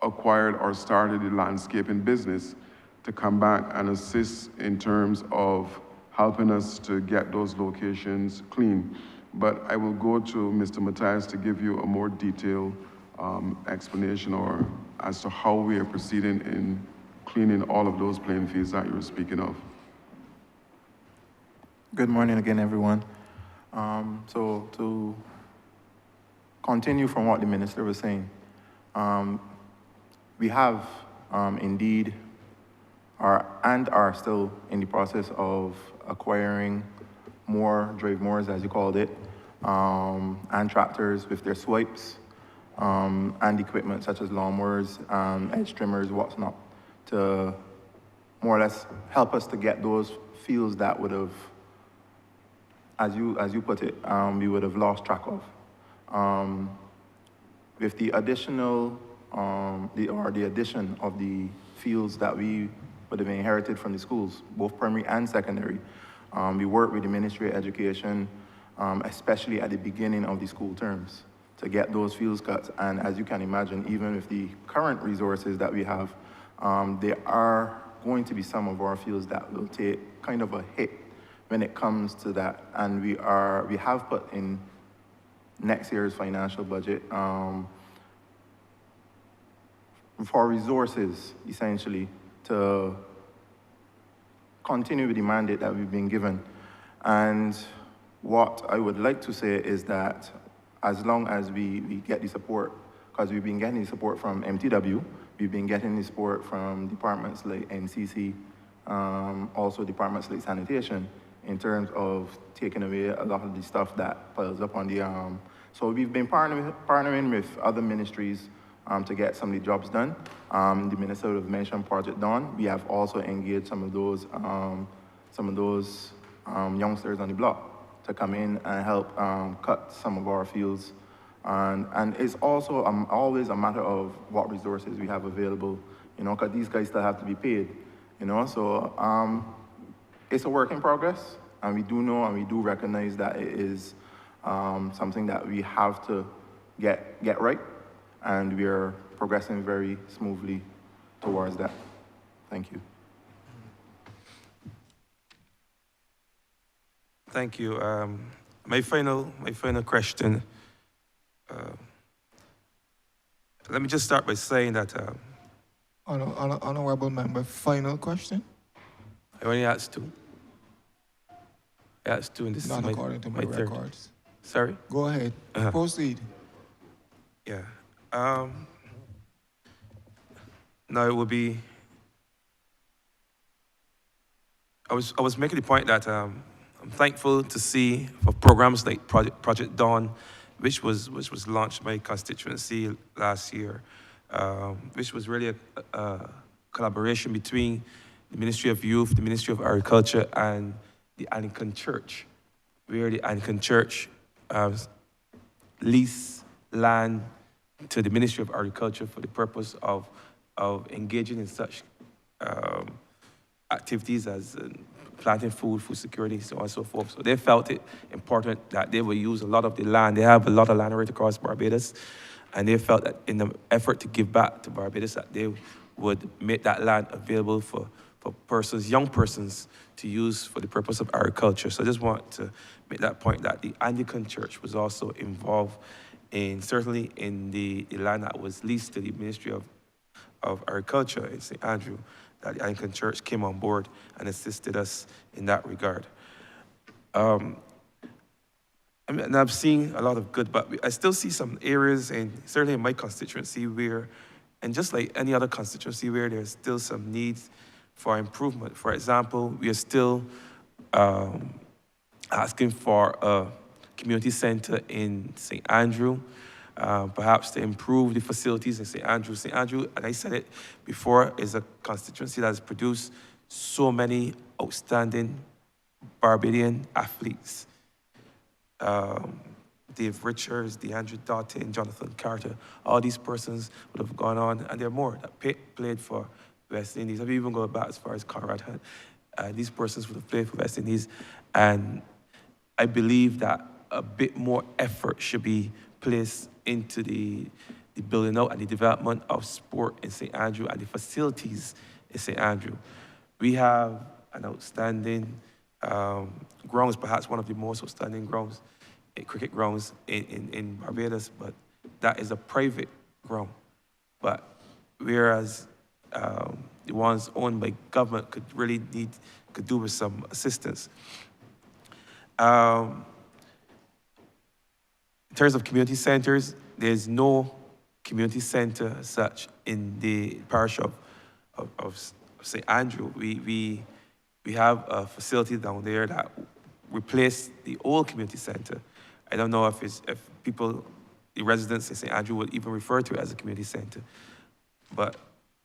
C: acquired or started the landscaping business to come back and assist in terms of helping us to get those locations clean. But I will go to Mr. Matthias to give you a more detailed explanation or as to how we are proceeding in cleaning all of those playing fields that you were speaking of.
E: Good morning again, everyone. So to continue from what the minister was saying, we have indeed are still in the process of acquiring more drive mowers, as you called it, and tractors with their swipes, and equipment such as lawnmowers, edge trimmers, what's not, to more or less help us to get those fields that would have, as you put it, we would have lost track of. With the additional, the addition of the fields that we would have inherited from the schools, both primary and secondary, we work with the Ministry of Education, especially at the beginning of the school terms, to get those fields cut. And as you can imagine, even with the current resources that we have, there are going to be some of our fields that will take kind of a hit when it comes to that. And we have put in next year's financial budget for resources, essentially, to continue with the mandate that we've been given. And what I would like to say is that as long as we get the support, because we've been getting the support from MTW, we've been getting the support from departments like NCC, also departments like sanitation, in terms of taking away a lot of the stuff that piles up on the So we've been partnering with other ministries to get some of the jobs done. The minister have mentioned Project Dawn. We have also engaged some of those youngsters on the block to come in and help cut some of our fields. And it's also always a matter of what resources we have available, you know, because these guys still have to be paid, you know. So it's a work in progress, and we do know and we do recognize that it is something that we have to get right, and we are progressing very smoothly towards that. Thank you.
G: Thank you. My final question. Let me just start by saying that.
A: Honourable member, final question?
G: I only asked two. I asked two, and this
A: Not
G: is
A: according to my
G: third.
A: records.
G: Sorry?
A: Go ahead. Proceed.
G: Yeah. Now it will be I was making the point that I'm thankful to see for programs like Project Dawn, which was launched by Constituency last year, which was really a collaboration between the Ministry of Youth, the Ministry of Agriculture, and the Anglican Church, where the Anglican Church leased land to the Ministry of Agriculture for the purpose of engaging in such activities as planting food security, so on and so forth. So they felt it important that they would use a lot of the land. They have a lot of land right across Barbados, and they felt that in the effort to give back to Barbados, that they would make that land available for persons, young persons, to use for the purpose of agriculture. So I just want to make that point that the Anglican Church was also involved certainly in the land that was leased to the Ministry of Agriculture in St. Andrew, that the Anglican Church came on board and assisted us in that regard. And I've seen a lot of good, but I still see some areas, certainly in my constituency, and just like any other constituency, where there's still some needs for improvement. For example, we are still asking for a community center in St. Andrew, perhaps to improve the facilities in St. Andrew. St. Andrew, and I said it before, is a constituency that has produced so many outstanding Barbadian athletes. Dave Richards, DeAndre Doughton, Jonathan Carter, all these persons would have gone on, and there are more that played for West Indies. I've even gone back as far as Conrad Hunt. These persons would have played for West Indies, and I believe that a bit more effort should be placed into the building out and the development of sport in St. Andrew and the facilities in St. Andrew. We have an outstanding grounds, perhaps one of the most outstanding grounds, cricket grounds in Barbados, but that is a private ground. But whereas the ones owned by government could do with some assistance. In terms of community centers, there's no community center as such in the parish of St. Andrew. We have a facility down there that replaced the old community center. I don't know if people, the residents in St. Andrew, would even refer to it as a community center, but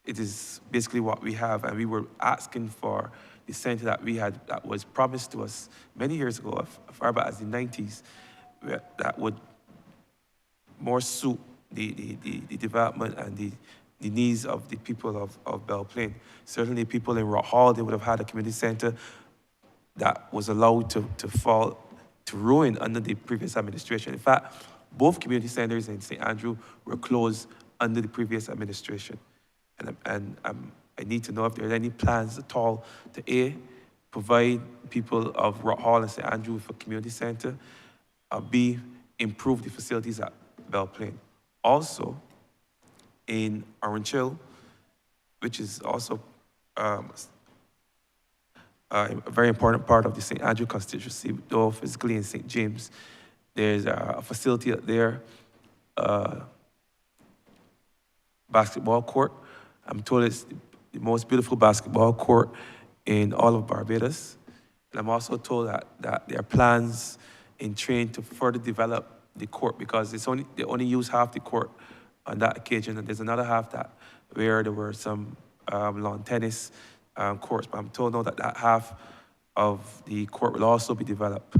G: it is basically what we have, and we were asking for the center that was promised to us many years ago, as far back as the 90s, that would more suit the development and the needs of the people of Belle Plaine. Certainly people in Rock Hall, they would have had a community center that was allowed to fall to ruin under the previous administration. In fact, both community centers in St. Andrew were closed under the previous administration. And I need to know if there are any plans at all to provide people of Rock Hall and St. Andrew with a community center, B, improve the facilities at Belle Plaine. Also, in Orange Hill, which is also a very important part of the St. Andrew constituency, though physically in St. James, there's a facility up there, basketball court. I'm told it's the most beautiful basketball court in all of Barbados. And I'm also told that there are plans in train to further develop the court, because they only use half the court on that occasion, and there's another half where there were some lawn tennis courts. But I'm told now that half of the court will also be developed.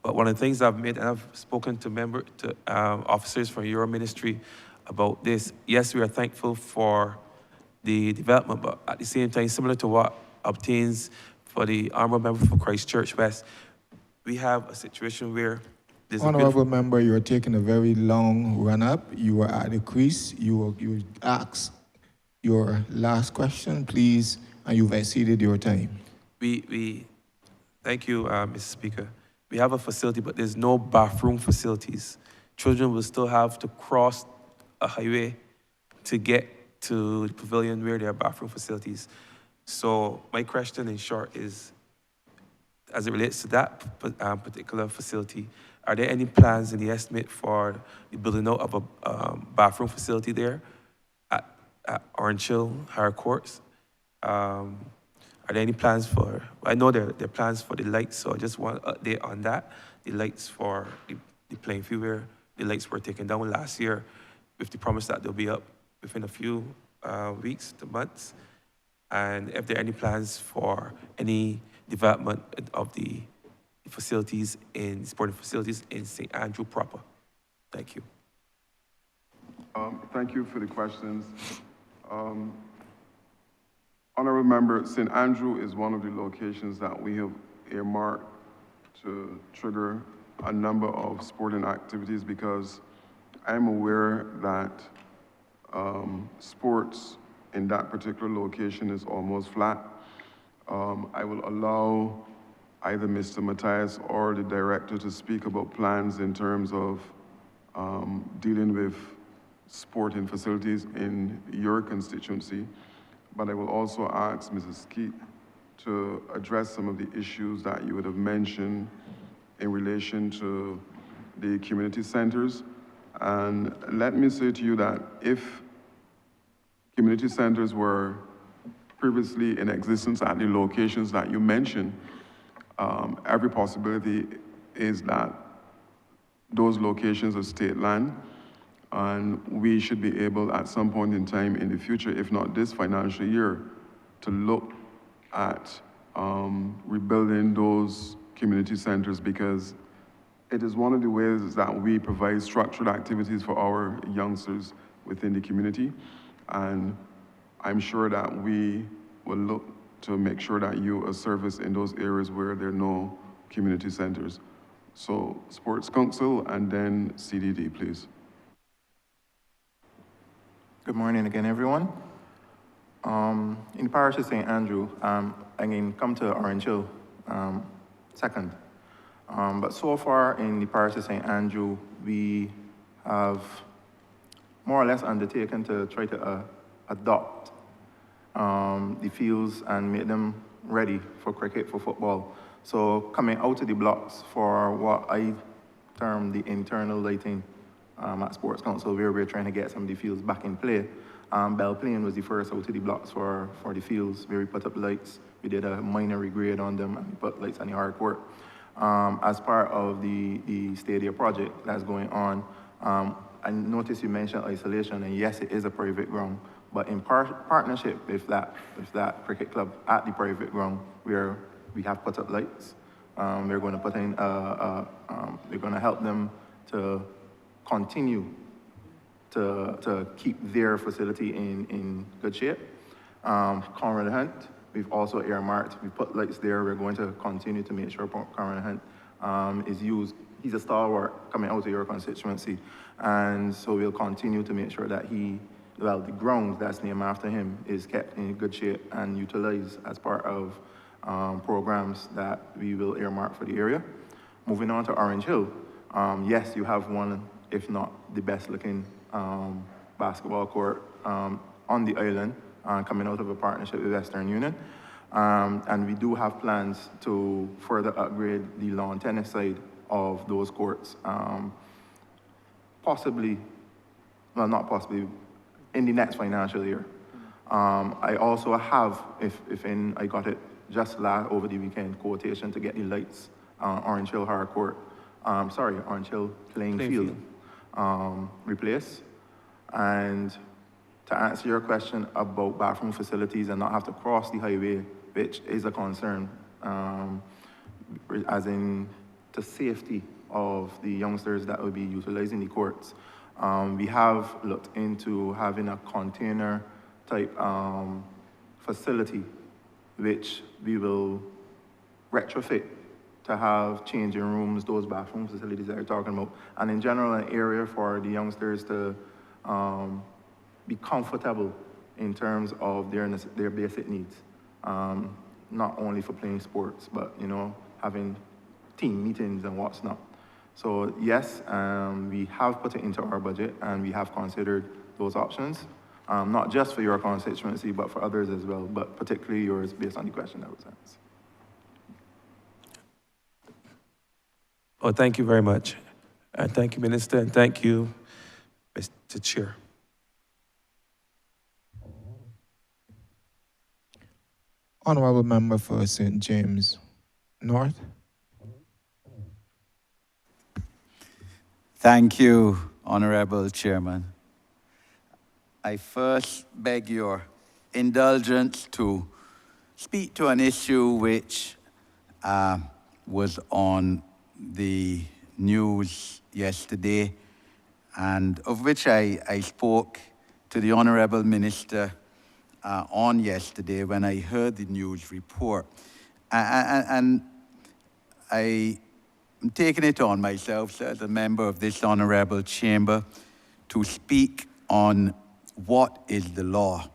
G: But one of the things and I've spoken to officers from your ministry about this. Yes, we are thankful for the development, but at the same time, similar to what obtains for the Honourable Member for Christchurch West, we have a situation where there's
A: Honourable Member, you're taking a very long run-up. You were at the crease. You asked your last question, please, and you've exceeded your time.
G: Thank you, Mr. Speaker. We have a facility, but there's no bathroom facilities. Children will still have to cross a highway to get to the pavilion where there are bathroom facilities. So my question in short is, as it relates to that particular facility, are there any plans in the estimate for the building out of a bathroom facility there at Orange Hill, Higher Courts? Are Are there any plans for, I know there are plans for the lights, so I just want an update on that. The lights for the playing field where the lights were taken down last year with the promise that they'll be up within a few weeks to months. And if there are any plans for any development of the facilities in, sporting facilities in St. Andrew proper. Thank you.
C: Thank you for the questions. Honourable Member, St. Andrew is one of the locations that we have earmarked to trigger a number of sporting activities because I'm aware that sports in that particular location is almost flat. I will allow either Mr. Matthias or the director to speak about plans in terms of dealing with sporting facilities in your constituency. But I will also ask Mrs. Skeet to address some of the issues that you would have mentioned in relation to the community centers. And let me say to you that if community centers were previously in existence at the locations that you mentioned, every possibility is that those locations are state land, and we should be able at some point in time in the future, if not this financial year, to look at rebuilding those community centers because it is one of the ways that we provide structured activities for our youngsters within the community. And I'm sure that we will look to make sure that you are serviced in those areas where there are no community centers. So Sports Council and then CDD, please.
E: Good morning again, everyone. In the parish of St. Andrew, I can come to Orange Hill second. But so far in the parish of St. Andrew, we have more or less undertaken to try to adopt the fields and make them ready for cricket, for football. So coming out of the blocks for what I term the internal lighting at Sports Council, where we're trying to get some of the fields back in play. Bell Plain was the first out of the blocks for the fields, where we put up lights. We did a minor regrade on them and we put lights on the hard court. As part of the stadia project that's going on, I noticed you mentioned isolation, and yes, it is a private ground, but in partnership with that cricket club at the private ground, where we have put up lights. We're going to put in, we're going to help them to continue to keep their facility in good shape. Conrad Hunt, we've also earmarked, we put lights there. We're going to continue to make sure Conrad Hunt is used. He's a stalwart coming out of your constituency. And so we'll continue to make sure that the ground that's named after him is kept in good shape and utilized as part of programs that we will earmark for the area. Moving on to Orange Hill, yes, you have one, if not the best looking basketball court on the island, coming out of a partnership with Western Union. And we do have plans to further upgrade the lawn tennis side of those courts, possibly, well, not possibly, in the next financial year. I also have, I got it just over the weekend, quotation to get the lights on Orange Hill Hard Court, Orange Hill playing field. Replace. And to answer your question about bathroom facilities and not have to cross the highway, which is a concern, as in the safety of the youngsters that will be utilizing the courts. We have looked into having a container type facility, which we will retrofit to have changing rooms, those bathroom facilities that you're talking about, and in general, an area for the youngsters to be comfortable in terms of their basic needs, not only for playing sports, but having team meetings and what's not. So yes, we have put it into our budget and we have considered those options, not just for your constituency, but for others as well, but particularly yours based on the question that was asked.
G: Oh, thank you very much. And thank you, Minister, and thank you, Mr. Chair.
A: Honourable Member for St. James North.
I: Thank you, Honourable Chairman. I first beg your indulgence to speak to an issue which was on the news yesterday, and of which I spoke to the Honourable Minister on yesterday when I heard the news report. And I am taking it on myself, sir, as a member of this Honourable Chamber, to speak on what is the law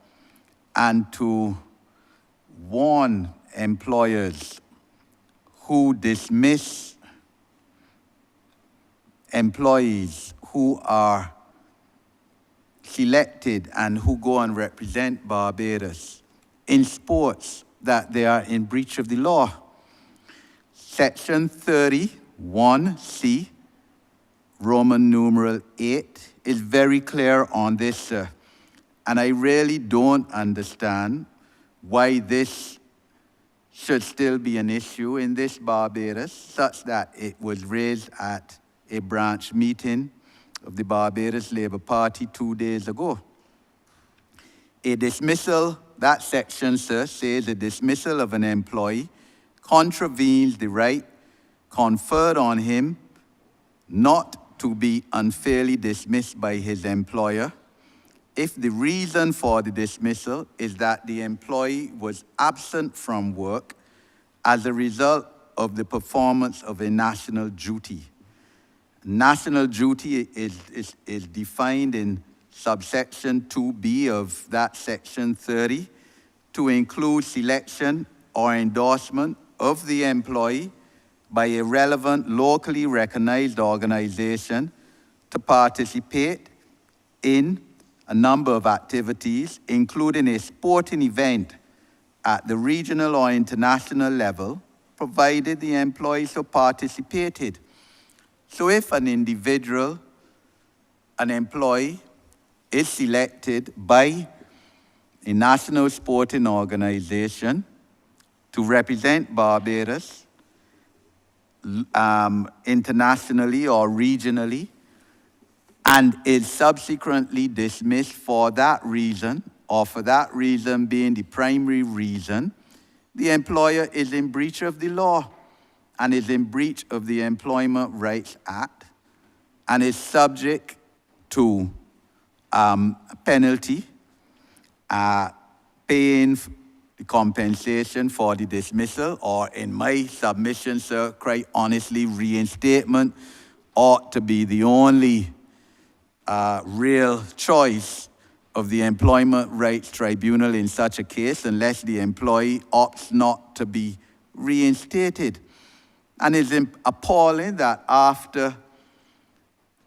I: and to warn employers who dismiss employees who are selected and who go and represent Barbados in sports that they are in breach of the law. Section 31C, Roman numeral 8, is very clear on this, sir. And I really don't understand why this should still be an issue in this Barbados, such that it was raised at a branch meeting of the Barbados Labour Party 2 days ago. A dismissal, that section, sir, says a dismissal of an employee contravenes the right conferred on him not to be unfairly dismissed by his employer if the reason for the dismissal is that the employee was absent from work as a result of the performance of a national duty. National duty is defined in subsection 2B of that section 30 to include selection or endorsement of the employee by a relevant locally recognized organization to participate in a number of activities, including a sporting event at the regional or international level, provided the employee so participated. So if an individual, an employee, is selected by a national sporting organization to represent Barbados internationally or regionally, and is subsequently dismissed for that reason, or for that reason being the primary reason, the employer is in breach of the law and is in breach of the Employment Rights Act and is subject to a penalty, paying the compensation for the dismissal, or in my submission, sir, quite honestly, reinstatement ought to be the only real choice of the Employment Rights Tribunal in such a case, unless the employee opts not to be reinstated. And it's appalling that after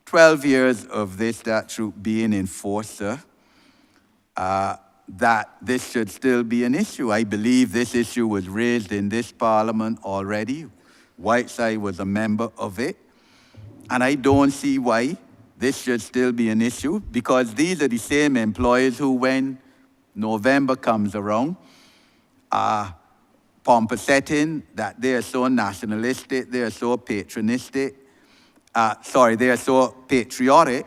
I: 12 years of this statute being enforced, sir, that this should still be an issue. I believe this issue was raised in this Parliament already. Whiteside was a member of it. And I don't see why this should still be an issue, because these are the same employers who, when November comes around, are pomposetting that they are so nationalistic, they are so patriotic, they are so patriotic,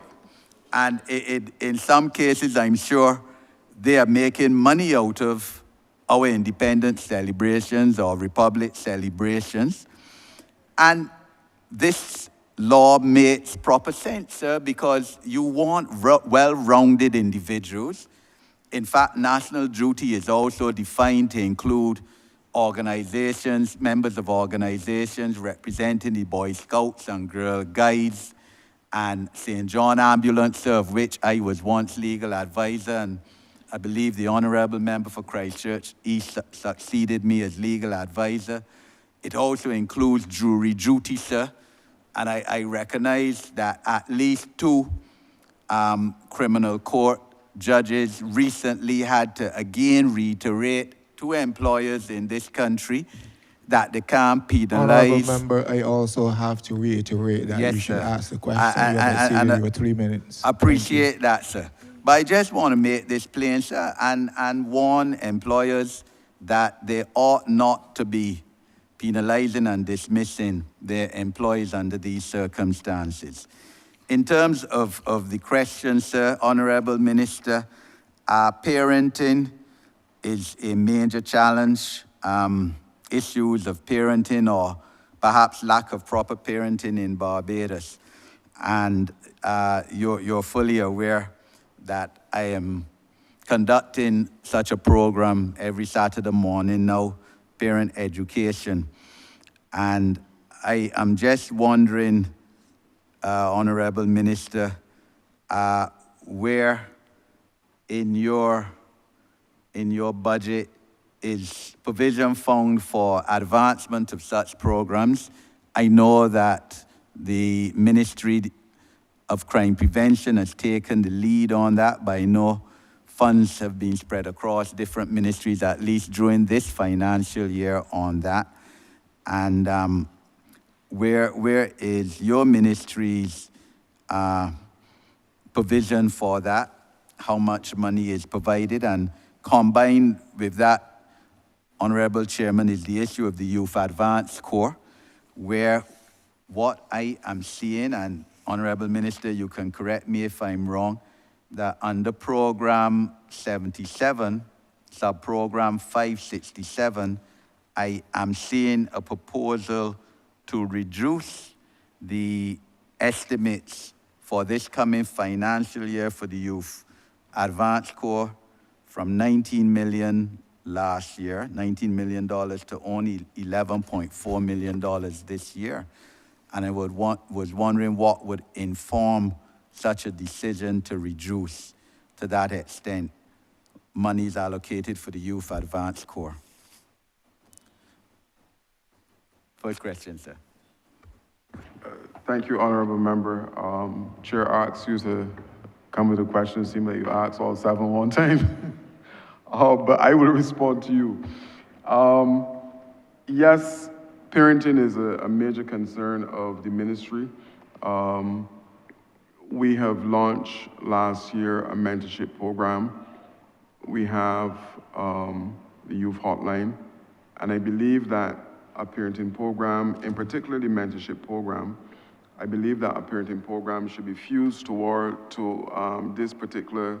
I: and in some cases, I'm sure, they are making money out of our independence celebrations or Republic celebrations. And this law makes proper sense, sir, because you want well-rounded individuals. In fact, national duty is also defined to include organizations, members of organizations representing the Boy Scouts and Girl Guides and St. John Ambulance, of which I was once legal advisor, and I believe the Honourable Member for Christchurch, he succeeded me as legal advisor. It also includes jury duty, sir. And I recognize that at least 2 criminal court judges recently had to again reiterate to employers in this country that they can't penalize.
A: Honourable Member, I also have to reiterate that
I: Yes,
A: you should
I: sir.
A: ask the question. You have to your 3 minutes.
I: Appreciate that, sir. But I just want to make this plain, sir, and warn employers that they ought not to be penalizing and dismissing their employees under these circumstances. In terms of the question, sir, Honourable Minister, parenting is a major challenge. Issues of parenting or perhaps lack of proper parenting in Barbados. And you're fully aware that I am conducting such a program every Saturday morning now, parent education. And I am just wondering, Honourable Minister, where in your budget is provision found for advancement of such programs? I know that the Ministry of Crime Prevention has taken the lead on that, but I know funds have been spread across different ministries, at least during this financial year on that. And where is your ministry's provision for that? How much money is provided? And combined with that, Honourable Chairman, is the issue of the Youth Advance Corps, where what I am seeing, and Honourable Minister, you can correct me if I'm wrong, that under Program 77, Sub-Program 567, I am seeing a proposal to reduce the estimates for this coming financial year for the Youth Advance Corps from 19 million last year, $19 million, to only $11.4 million this year. And I was wondering what would inform such a decision to reduce to that extent monies allocated for the Youth Advance Corps. First question, sir.
C: Thank you, Honourable Member. Chair asks you to come with a question. It seems like you asked all 7 one time. But I will respond to you. Yes, parenting is a major concern of the ministry. We have launched last year a mentorship program. We have the youth hotline, and I believe that a parenting program, in particular the mentorship program, I believe that a parenting program should be fused to this particular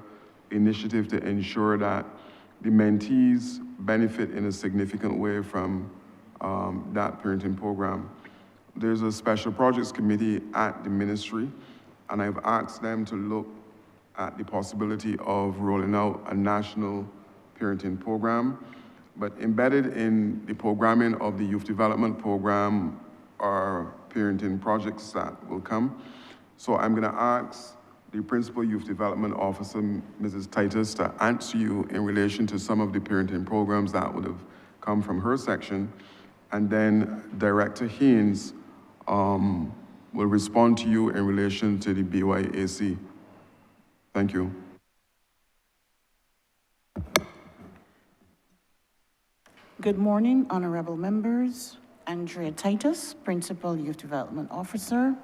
C: initiative to ensure that the mentees benefit in a significant way from that parenting program. There's a special projects committee at the ministry, and I've asked them to look at the possibility of rolling out a national parenting program. But embedded in the programming of the youth development program are parenting projects that will come. So I'm going to ask the Principal Youth Development Officer, Mrs. Titus, to answer you in relation to some of the parenting programs that would have come from her section. And then Director Haynes will respond to you in relation to the BYAC. Thank you.
J: Good morning, honorable members. Andrea Titus, Principal Youth Development Officer.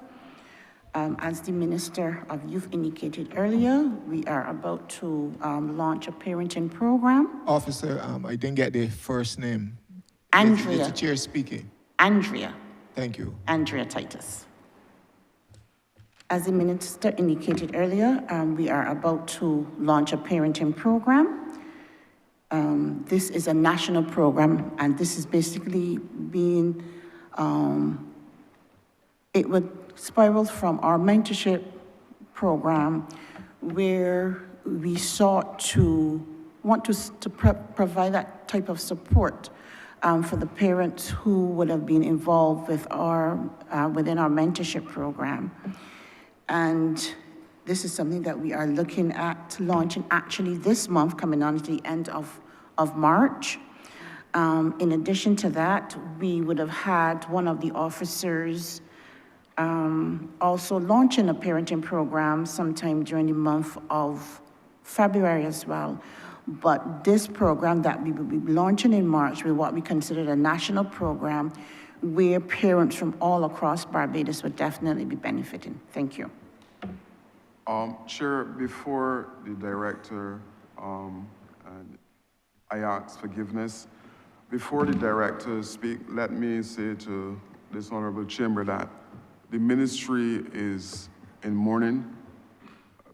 J: As the Minister of Youth indicated earlier, we are about to launch a parenting program.
A: Officer, I didn't get the first name.
J: Andrea.
A: It's the chair speaking.
J: Andrea.
A: Thank you.
J: Andrea Titus. As the Minister indicated earlier, we are about to launch a parenting program. This is a national program, and this is basically being, it would spiral from our mentorship program, where we want to provide that type of support for the parents who would have been involved with within our mentorship program. And this is something that we are looking at launching actually this month, coming on to the end of March. In addition to that, we would have had one of the officers also launching a parenting program sometime during the month of February as well. But this program that we will be launching in March will what we consider a national program where parents from all across Barbados would definitely be benefiting. Thank you.
C: Chair, before the director, and I ask forgiveness, Before the director speak, let me say to this honorable chamber that the ministry is in mourning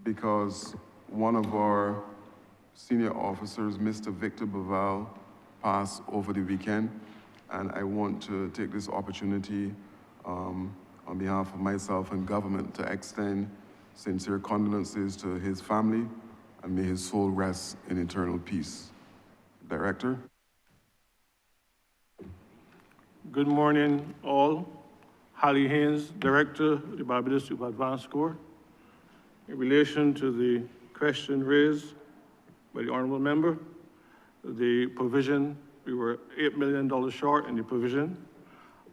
C: because one of our senior officers, Mr. Victor Baval, passed over the weekend. And I want to take this opportunity on behalf of myself and government to extend sincere condolences to his family, and may his soul rest in eternal peace. Director.
K: Good morning, all. Holly Haynes, Director of the Barbados Youth Advanced Corps. In relation to the question raised by the honorable member, the provision, we were $8 million short in the provision.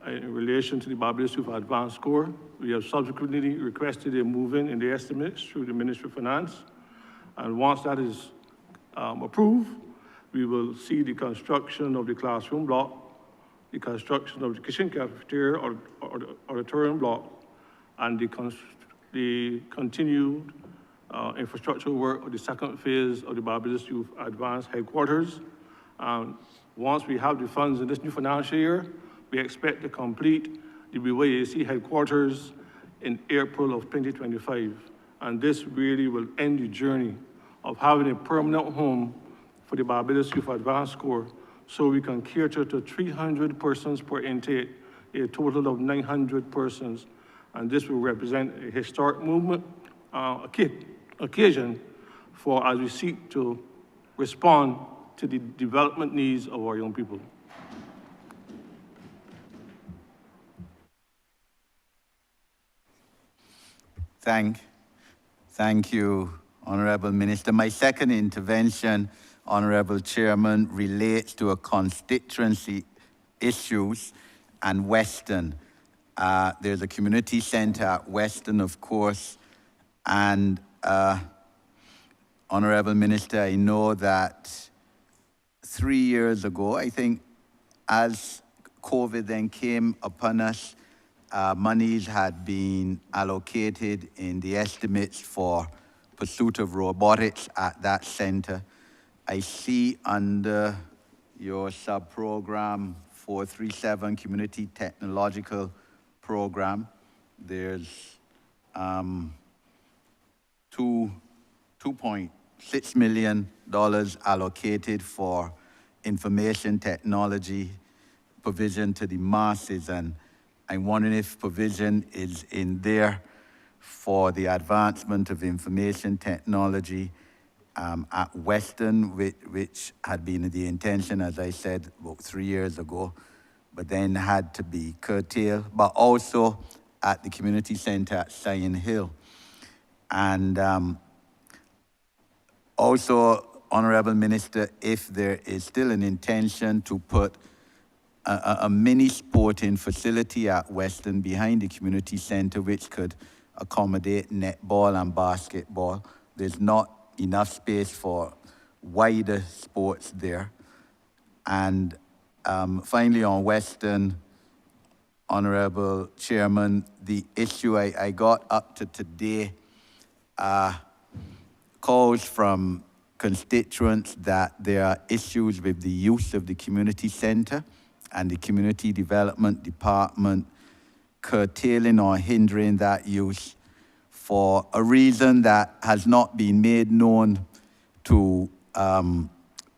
K: In relation to the Barbados Youth Advanced Corps, we have subsequently requested a move-in in the estimates through the Ministry of Finance. And once that is approved, we will see the construction of the classroom block, the construction of the kitchen cafeteria or the auditorium block, and the continued infrastructure work of the second phase of the Barbados Youth Advanced Headquarters. Once we have the funds in this new financial year, we expect to complete the BYAC headquarters in April of 2025. And this really will end the journey of having a permanent home for the Barbados Youth Advanced Corps, so we can cater to 300 persons per intake, a total of 900 persons. And this will represent a historic movement, occasion for as we seek to respond to the development needs of our young people.
I: Thank you, Honourable Minister. My second intervention, Honourable Chairman, relates to a constituency issues and Weston. There's a community centre at Weston, of course, and Honourable Minister, I know that 3 years ago, I think, as COVID then came upon us, monies had been allocated in the estimates for pursuit of robotics at that center. I see under your sub-program 437 Community Technological Program, there's $2.6 million allocated for information technology provision to the masses, and I'm wondering if provision is in there for the advancement of information technology at Weston, which had been the intention, as I said, about 3 years ago, but then had to be curtailed, but also at the community center at Sion Hill. And also, Honourable Minister, if there is still an intention to put a mini sporting facility at Weston behind the community center, which could accommodate netball and basketball. There's not enough space for wider sports there. And finally on Weston, Honourable Chairman, the issue I got up to today calls from constituents that there are issues with the use of the community center and the community development department curtailing or hindering that use for a reason that has not been made known to,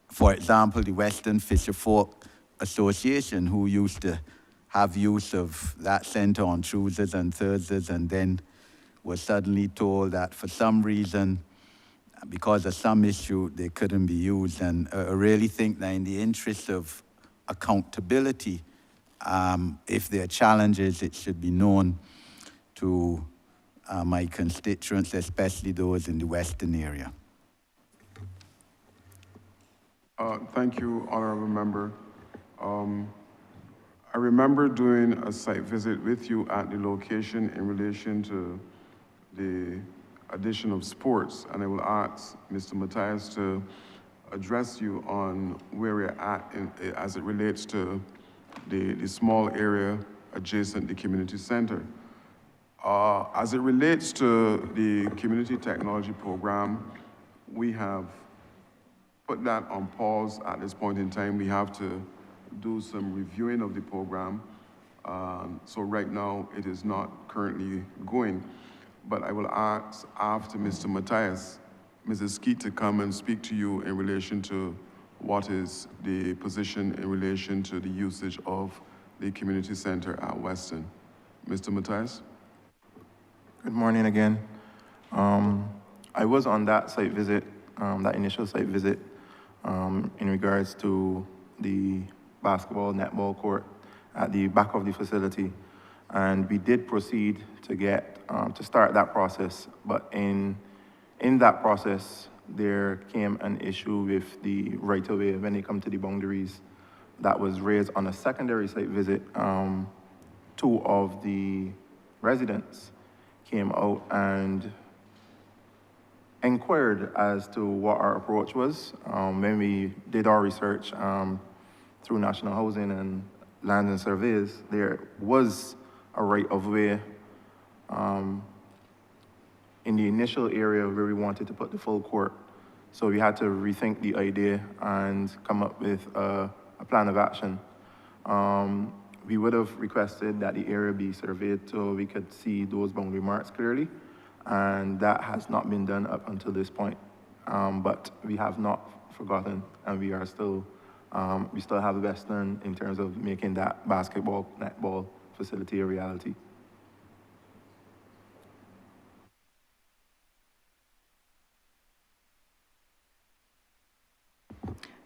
I: for example, the Western Fisherfolk Association, who used to have use of that center on Tuesdays and Thursdays, and then was suddenly told that for some reason, because of some issue, they couldn't be used. And I really think that in the interest of accountability, if there are challenges, it should be known to my constituents, especially those in the Western area.
C: Thank you, Honourable Member. I remember doing a site visit with you at the location in relation to the addition of sports, and I will ask Mr. Matthias to address you on where we're at as it relates to the small area adjacent to the community center. As it relates to the community technology program, we have put that on pause at this point in time. We have to do some reviewing of the program. So right now, it is not currently going. But I will ask after Mr. Matthias, Mrs. Skeet to come and speak to you in relation to what is the position in relation to the usage of the community center at Weston. Mr. Matthias?
E: Good morning again. I was on that site visit, that initial site visit, in regards to the basketball, netball court at the back of the facility. And we did proceed to get, to start that process. But in that process, there came an issue with the right-of-way when it comes to the boundaries that was raised on a secondary site visit. Two of the residents came out and inquired as to what our approach was. When we did our research through National Housing and Land and Surveys, there was a right-of-way in the initial area where we wanted to put the full court. So we had to rethink the idea and come up with a plan of action. We would have requested that the area be surveyed so we could see those boundary marks clearly, and that has not been done up until this point. But we have not forgotten, and we are still, we still have a Weston in terms of making that basketball, netball facility a reality.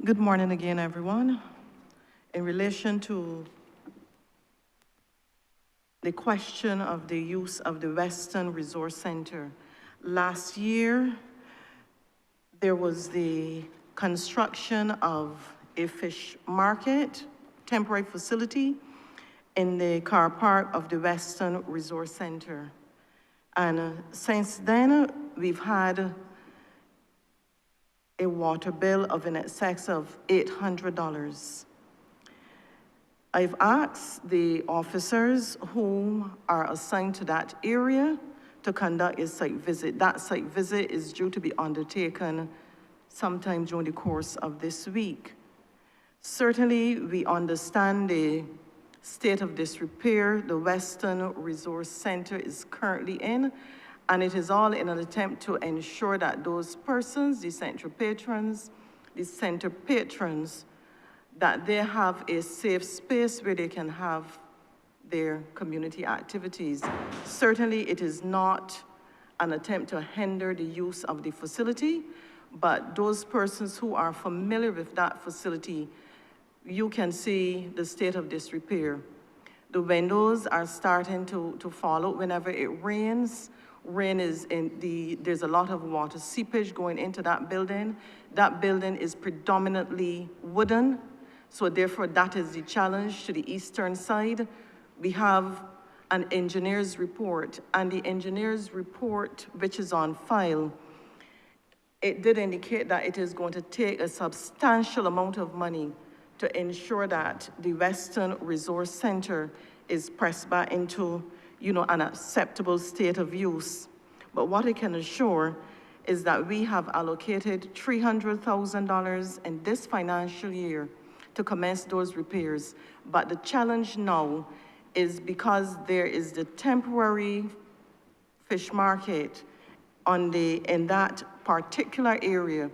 F: Good morning again, everyone. In relation to the question of the use of the Weston Resource Center, last year, there was the construction of a fish market, temporary facility in the car park of the Weston Resource Center. And since then, we've had a water bill of in excess of $800. I've asked the officers who are assigned to that area to conduct a site visit. That site visit is due to be undertaken sometime during the course of this week. Certainly, we understand the state of disrepair the Weston Resource Center is currently in, and it is all in an attempt to ensure that those persons, the center patrons, that they have a safe space where they can have their community activities. Certainly, it is not an attempt to hinder the use of the facility, but those persons who are familiar with that facility, you can see the state of disrepair. The windows are starting to fall out whenever it rains. Rain is there's a lot of water seepage going into that building. That building is predominantly wooden, so therefore that is the challenge to the eastern side. We have an engineer's report, and the engineer's report, which is on file, it did indicate that it is going to take a substantial amount of money to ensure that the Weston Resource Center is pressed back into an acceptable state of use. But what I can assure is that we have allocated $300,000 in this financial year to commence those repairs. But the challenge now is because there is the temporary fish market in that particular area,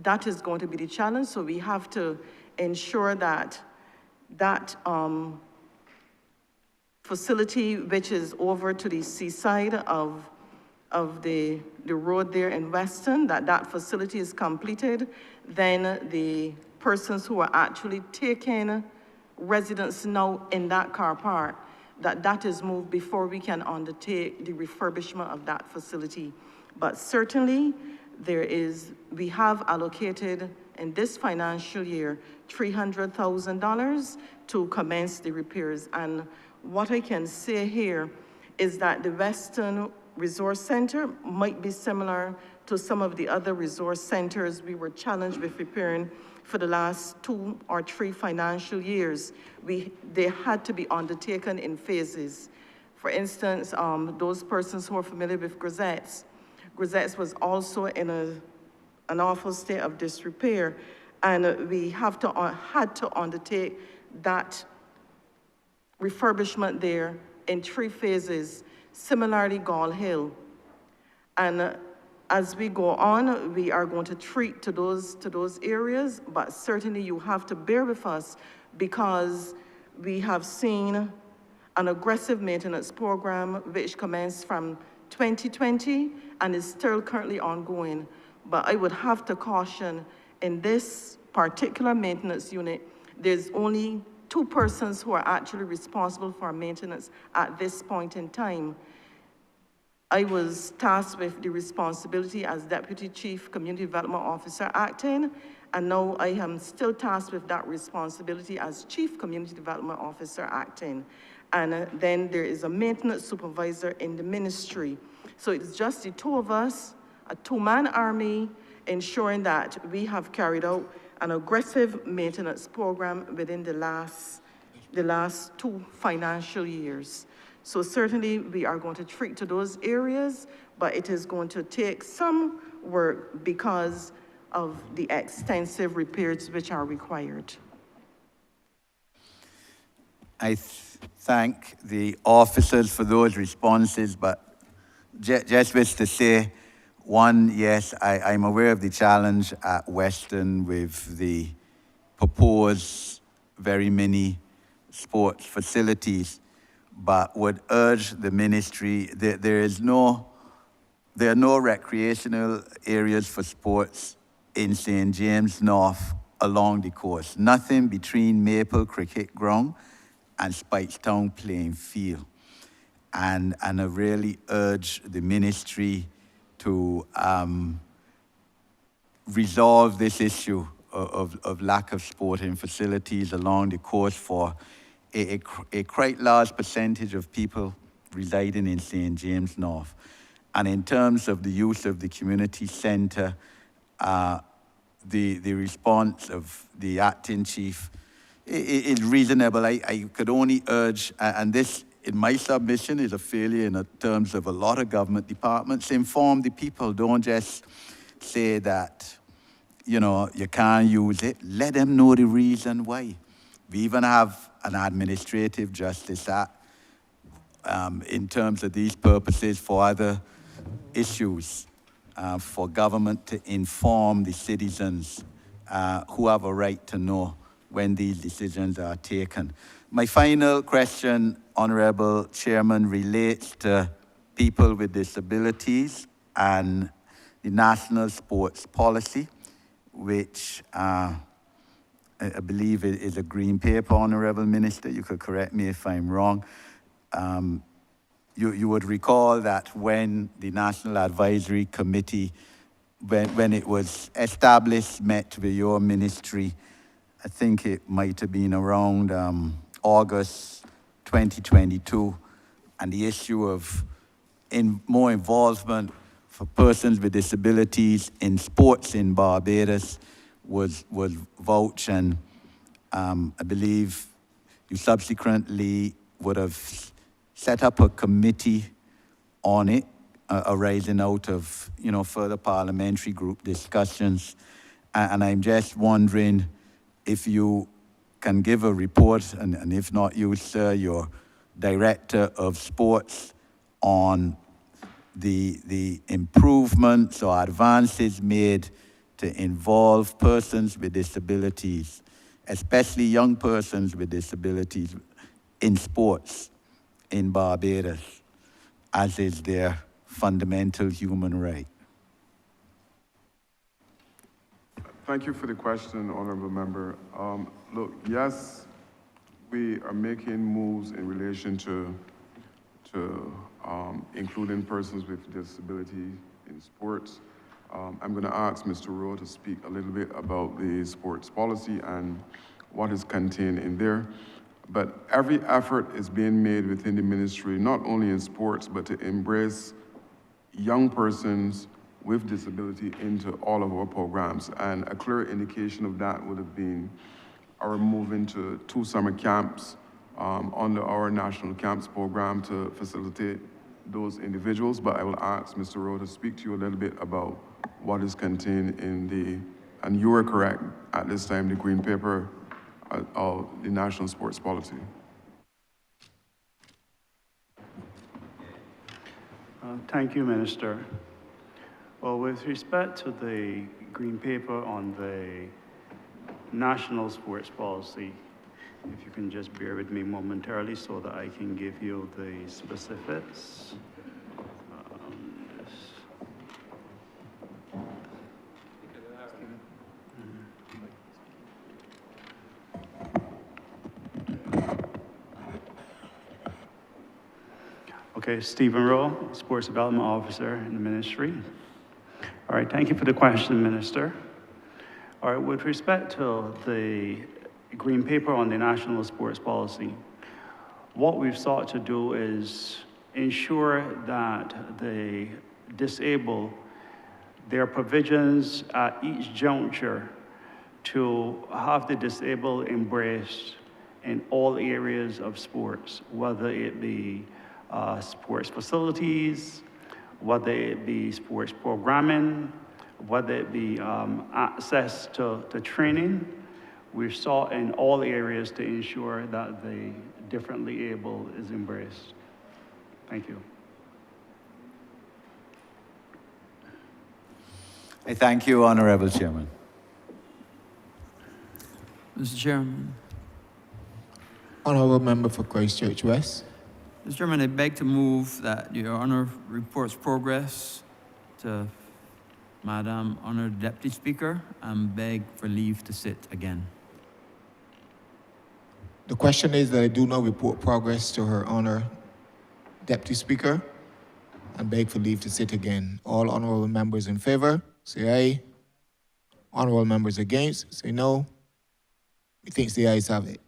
F: that is going to be the challenge. So we have to ensure that that facility, which is over to the seaside of the road there in Weston, that facility is completed. Then the persons who are actually taking residents now in that car park, that is moved before we can undertake the refurbishment of that facility. But certainly, we have allocated in this financial year $300,000 to commence the repairs. And what I can say here is that the Weston Resource Center might be similar to some of the other resource centers we were challenged with repairing for the last 2 or 3 financial years. They had to be undertaken in phases. For instance, those persons who are familiar with Grisette's was also in an awful state of disrepair, and we had to undertake that refurbishment there in 3 phases, similarly Gall Hill. And as we go on, we are going to treat to those areas, but certainly you have to bear with us because we have seen an aggressive maintenance program which commenced from 2020 and is still currently ongoing. But I would have to caution, in this particular maintenance unit, there's only 2 persons who are actually responsible for maintenance at this point in time. I was tasked with the responsibility as Deputy Chief Community Development Officer acting, and now I am still tasked with that responsibility as Chief Community Development Officer acting. And then there is a maintenance supervisor in the ministry. So it's just the 2 of us, a 2-man army, ensuring that we have carried out an aggressive maintenance program within the last 2 financial years. So certainly we are going to treat to those areas, but it is going to take some work because of the extensive repairs which are required.
I: I thank the officers for those responses, but just wish to say, one, yes, I'm aware of the challenge at Weston with the proposed very many sports facilities, but would urge the ministry that there are no recreational areas for sports in St. James North along the coast. Nothing between Maple Cricket Ground and Spikestown playing field. And I really urge the ministry to resolve this issue of lack of sporting facilities along the coast for a quite large percentage of people residing in St. James North. And in terms of the use of the community center, the response of the acting chief is reasonable. I could only urge, and this in my submission is a failure in terms of a lot of government departments, inform the people. Don't just say that, you know, you can't use it. Let them know the reason why. We even have an administrative justice act in terms of these purposes for other issues, for government to inform the citizens who have a right to know when these decisions are taken. My final question, Honourable Chairman, relates to people with disabilities and the national sports policy, which I believe is a green paper, Honourable Minister. You could correct me if I'm wrong. You would recall that when the National Advisory Committee, when it was established, met with your ministry, I think it might have been around August 2022, and the issue of more involvement for persons with disabilities in sports in Barbados was vouched, and I believe you subsequently would have set up a committee on it, arising out of further parliamentary group discussions, and I'm just wondering if you can give a report, and if not you, sir, your Director of Sports, on the improvements or advances made to involve persons with disabilities, especially young persons with disabilities, in sports in Barbados, as is their fundamental human right.
C: Thank you for the question, Honourable Member. Look, yes, we are making moves in relation to including persons with disability in sports. I'm going to ask Mr. Rowe to speak a little bit about the sports policy and what is contained in there. But every effort is being made within the ministry, not only in sports, but to embrace young persons with disability into all of our programs. And a clear indication of that would have been our move into 2 summer camps under our National Camps program to facilitate those individuals. But I will ask Mr. Rowe to speak to you a little bit about what is contained in and you are correct, at this time the Green Paper of the national sports policy.
H: Thank you, Minister. Well, with respect to the green paper on the national sports policy, if you can just bear with me momentarily so that I can give you the specifics. This- Okay, Stephen Rowe, Sports Development Officer in the ministry. All right, thank you for the question, Minister. All right, with respect to the green paper on the national sports policy, what we've sought to do is ensure that the disabled, there are provisions at each juncture to have the disabled embraced in all areas of sports, whether it be sports facilities, whether it be sports programming, whether it be access to training. We've sought in all areas to ensure that the differently able is embraced. Thank you.
I: I thank you, Honourable Chairman.
L: Mr. Chairman.
A: Honourable Member for Christchurch West.
L: Mr. Chairman, I beg to move that Your Honour reports progress to Madam Honour Deputy Speaker and beg for leave to sit again.
A: The question is that I do not report progress to Her Honour Deputy Speaker and beg for leave to sit again. All honourable members in favour, say aye. Honourable members against, say no. Methinks the ayes have it.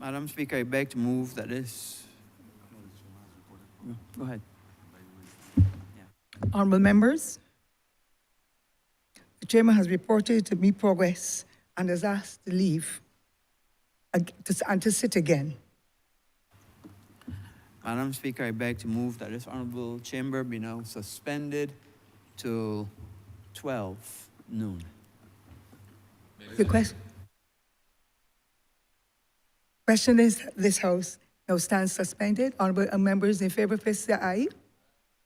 L: Madam Speaker, I beg to move that this... Go ahead.
M: Honourable members, the chairman has reported to me progress and has asked to leave and to sit again.
L: Madam Speaker, I beg to move that this honourable chamber be now suspended till 12 noon.
M: The question is, this House now stands suspended. Honourable members in favour, please say aye.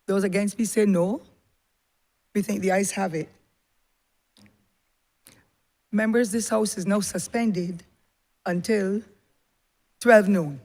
M: Those against me say no. We think the ayes have it. Members, this House is now suspended until 12 noon.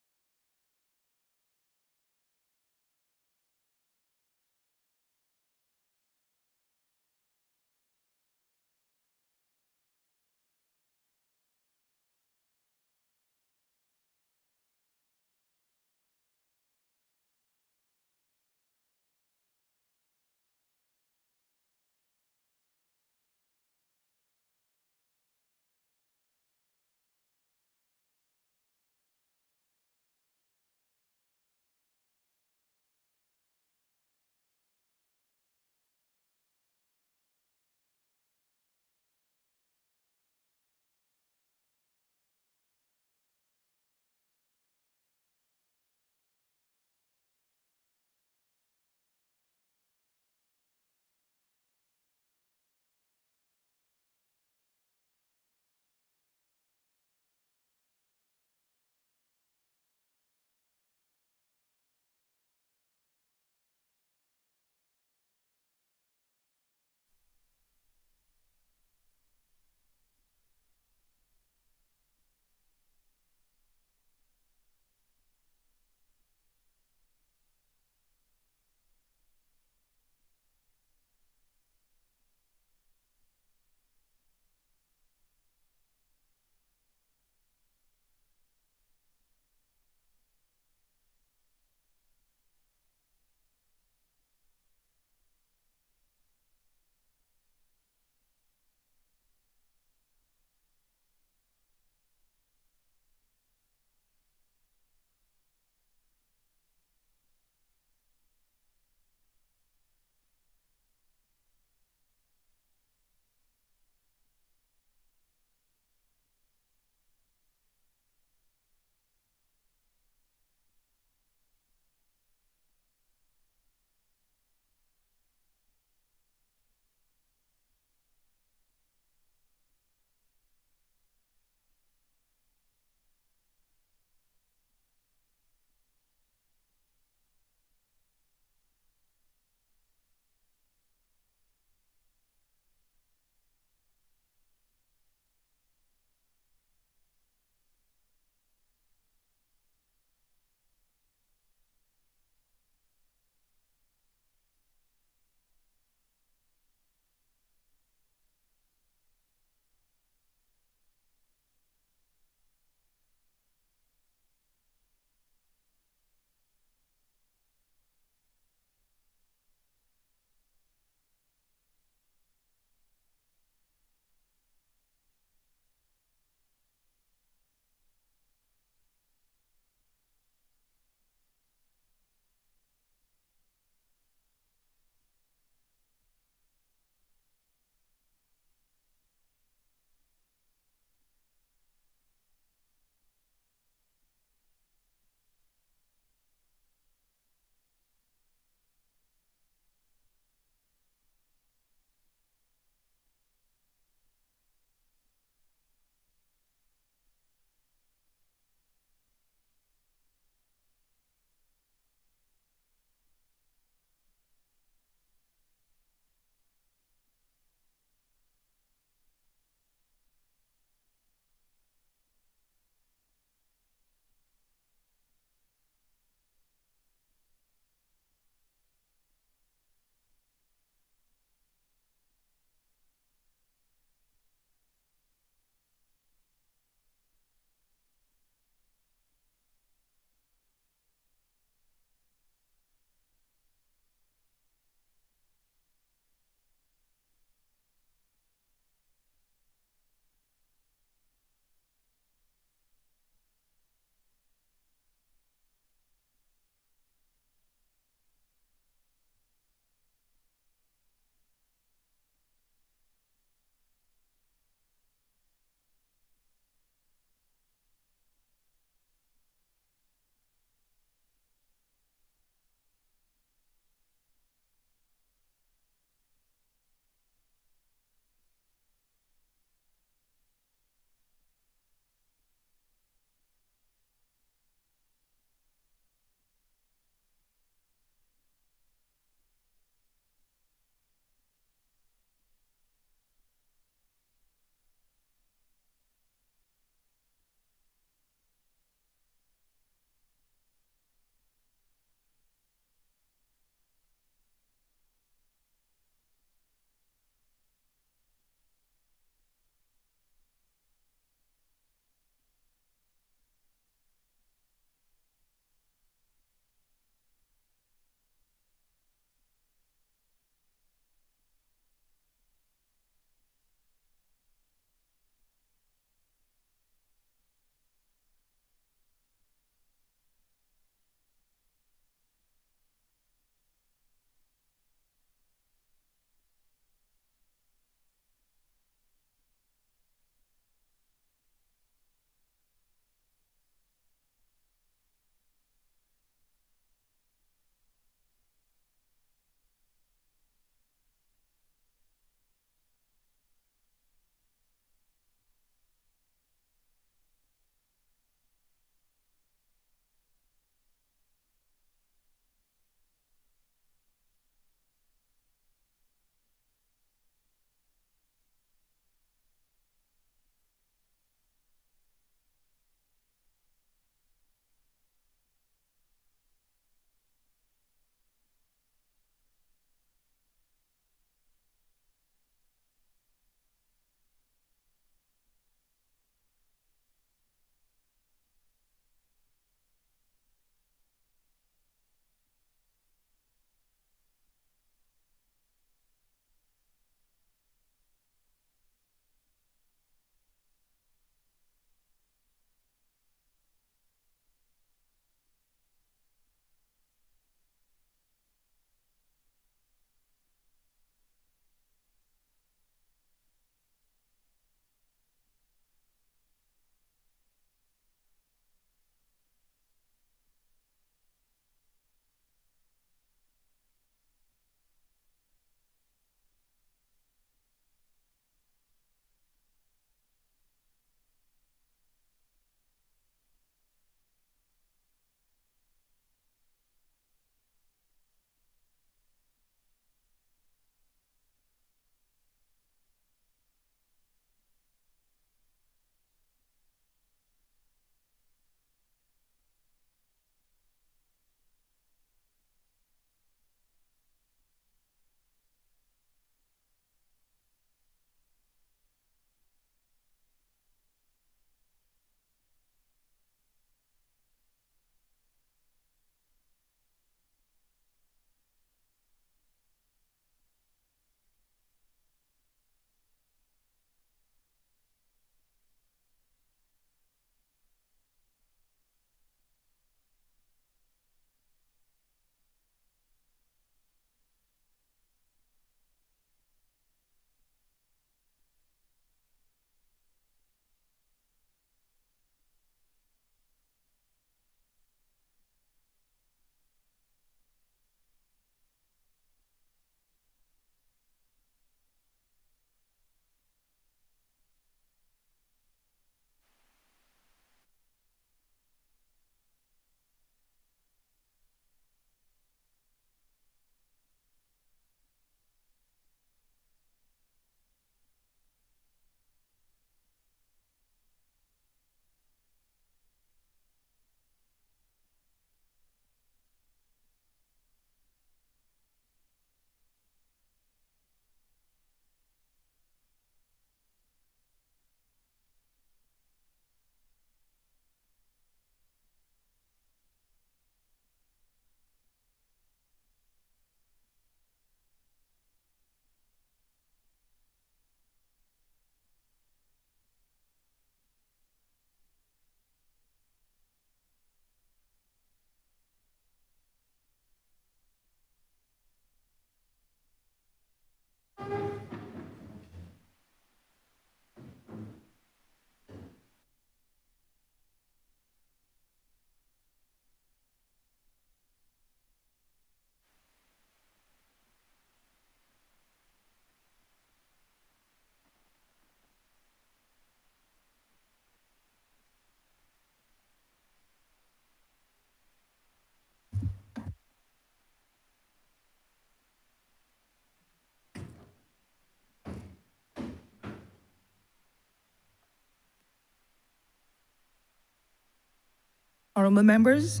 M: Honorable members,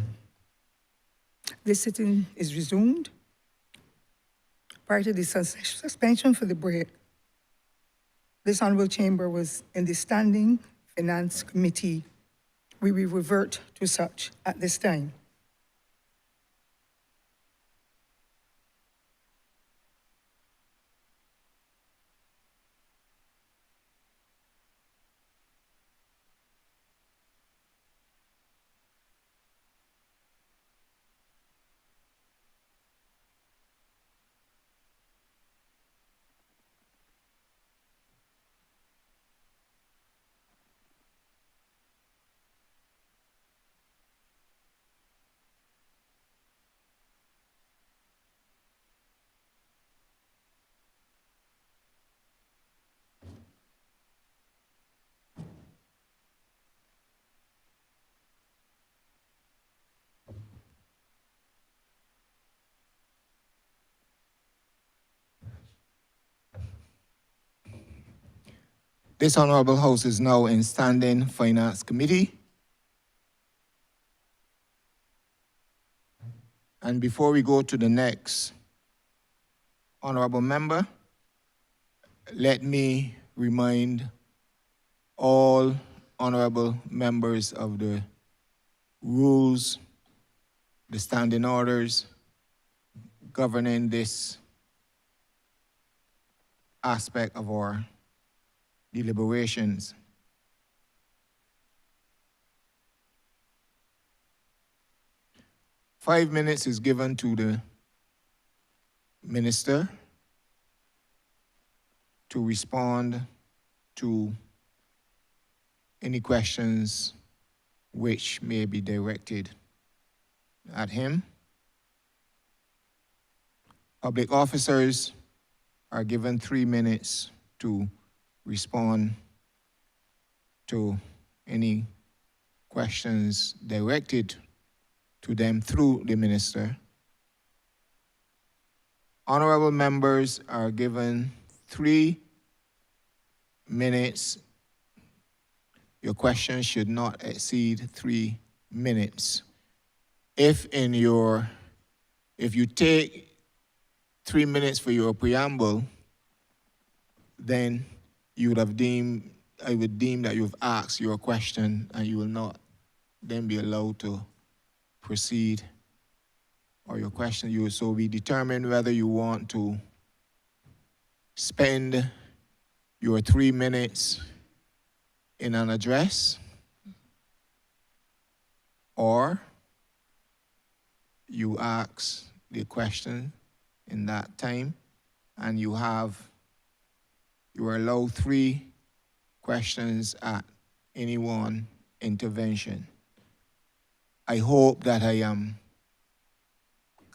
M: this sitting is resumed. Prior to the suspension for the break, this honorable chamber was in the Standing Finance Committee. We will revert to such at this time.
A: This Honourable House is now in Standing Finance Committee. And before we go to the next Honourable member, let me remind all Honourable members of the rules, the standing orders governing this aspect of our deliberations. Five minutes is given to the minister to respond to any questions which may be directed at him. Public officers are given 3 minutes to respond to any questions directed to them through the minister. Honorable members are given 3 minutes. Your question should not exceed 3 minutes. If you take 3 minutes for your preamble, then I would deem that you've asked your question and you will not then be allowed to proceed, or your question, you will so be determined whether you want to spend your 3 minutes in an address, or you ask the question in that time, and you are allowed 3 questions at any one intervention. I hope that I am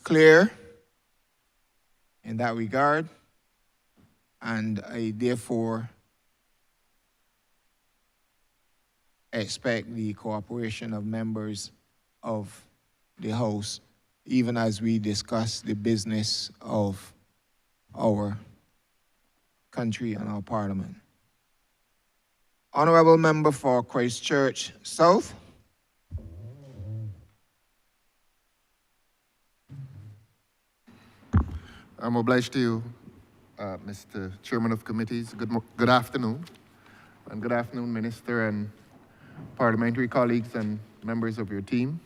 A: clear in that regard, and I therefore expect the cooperation of members of the House, even as we discuss the business of our country and our Parliament. Honourable Member for Christchurch South.
N: I'm obliged to you, Mr. Chairman of Committees. Good afternoon. And good afternoon, Minister and parliamentary colleagues and members of your team.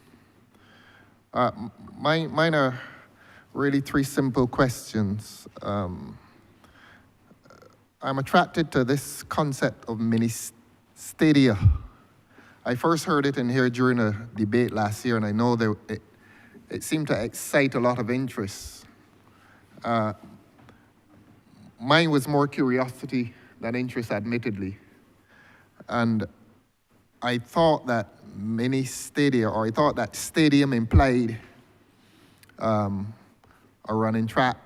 N: Mine are really 3 simple questions. I'm attracted to this concept of mini-stadia. I first heard it in here during a debate last year, and I know that it seemed to excite a lot of interest. Mine was more curiosity than interest, admittedly. And I thought that mini-stadia, or I thought that stadium implied a running track.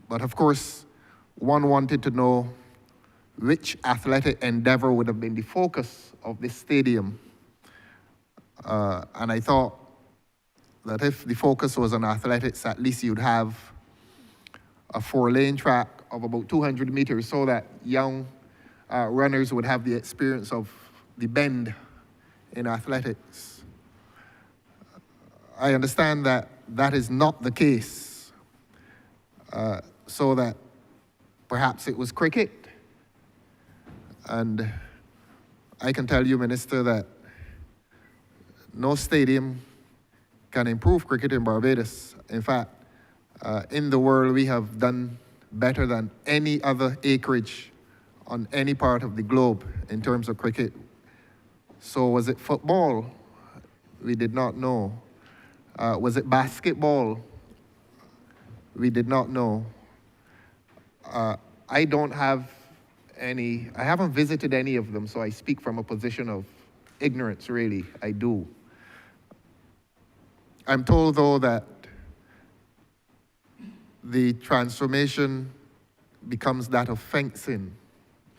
N: But of course, one wanted to know which athletic endeavor would have been the focus of this stadium. And I thought that if the focus was on athletics, at least you'd have a 4-lane track of about 200 meters so that young runners would have the experience of the bend in athletics. I understand that that is not the case, so that perhaps it was cricket. And I can tell you, Minister, that no stadium can improve cricket in Barbados. In fact, in the world, we have done better than any other acreage on any part of the globe in terms of cricket. So was it football? We did not know. Was it basketball? We did not know. I don't have I haven't visited any of them, so I speak from a position of ignorance, really. I do. I'm told, though, that the transformation becomes that of fencing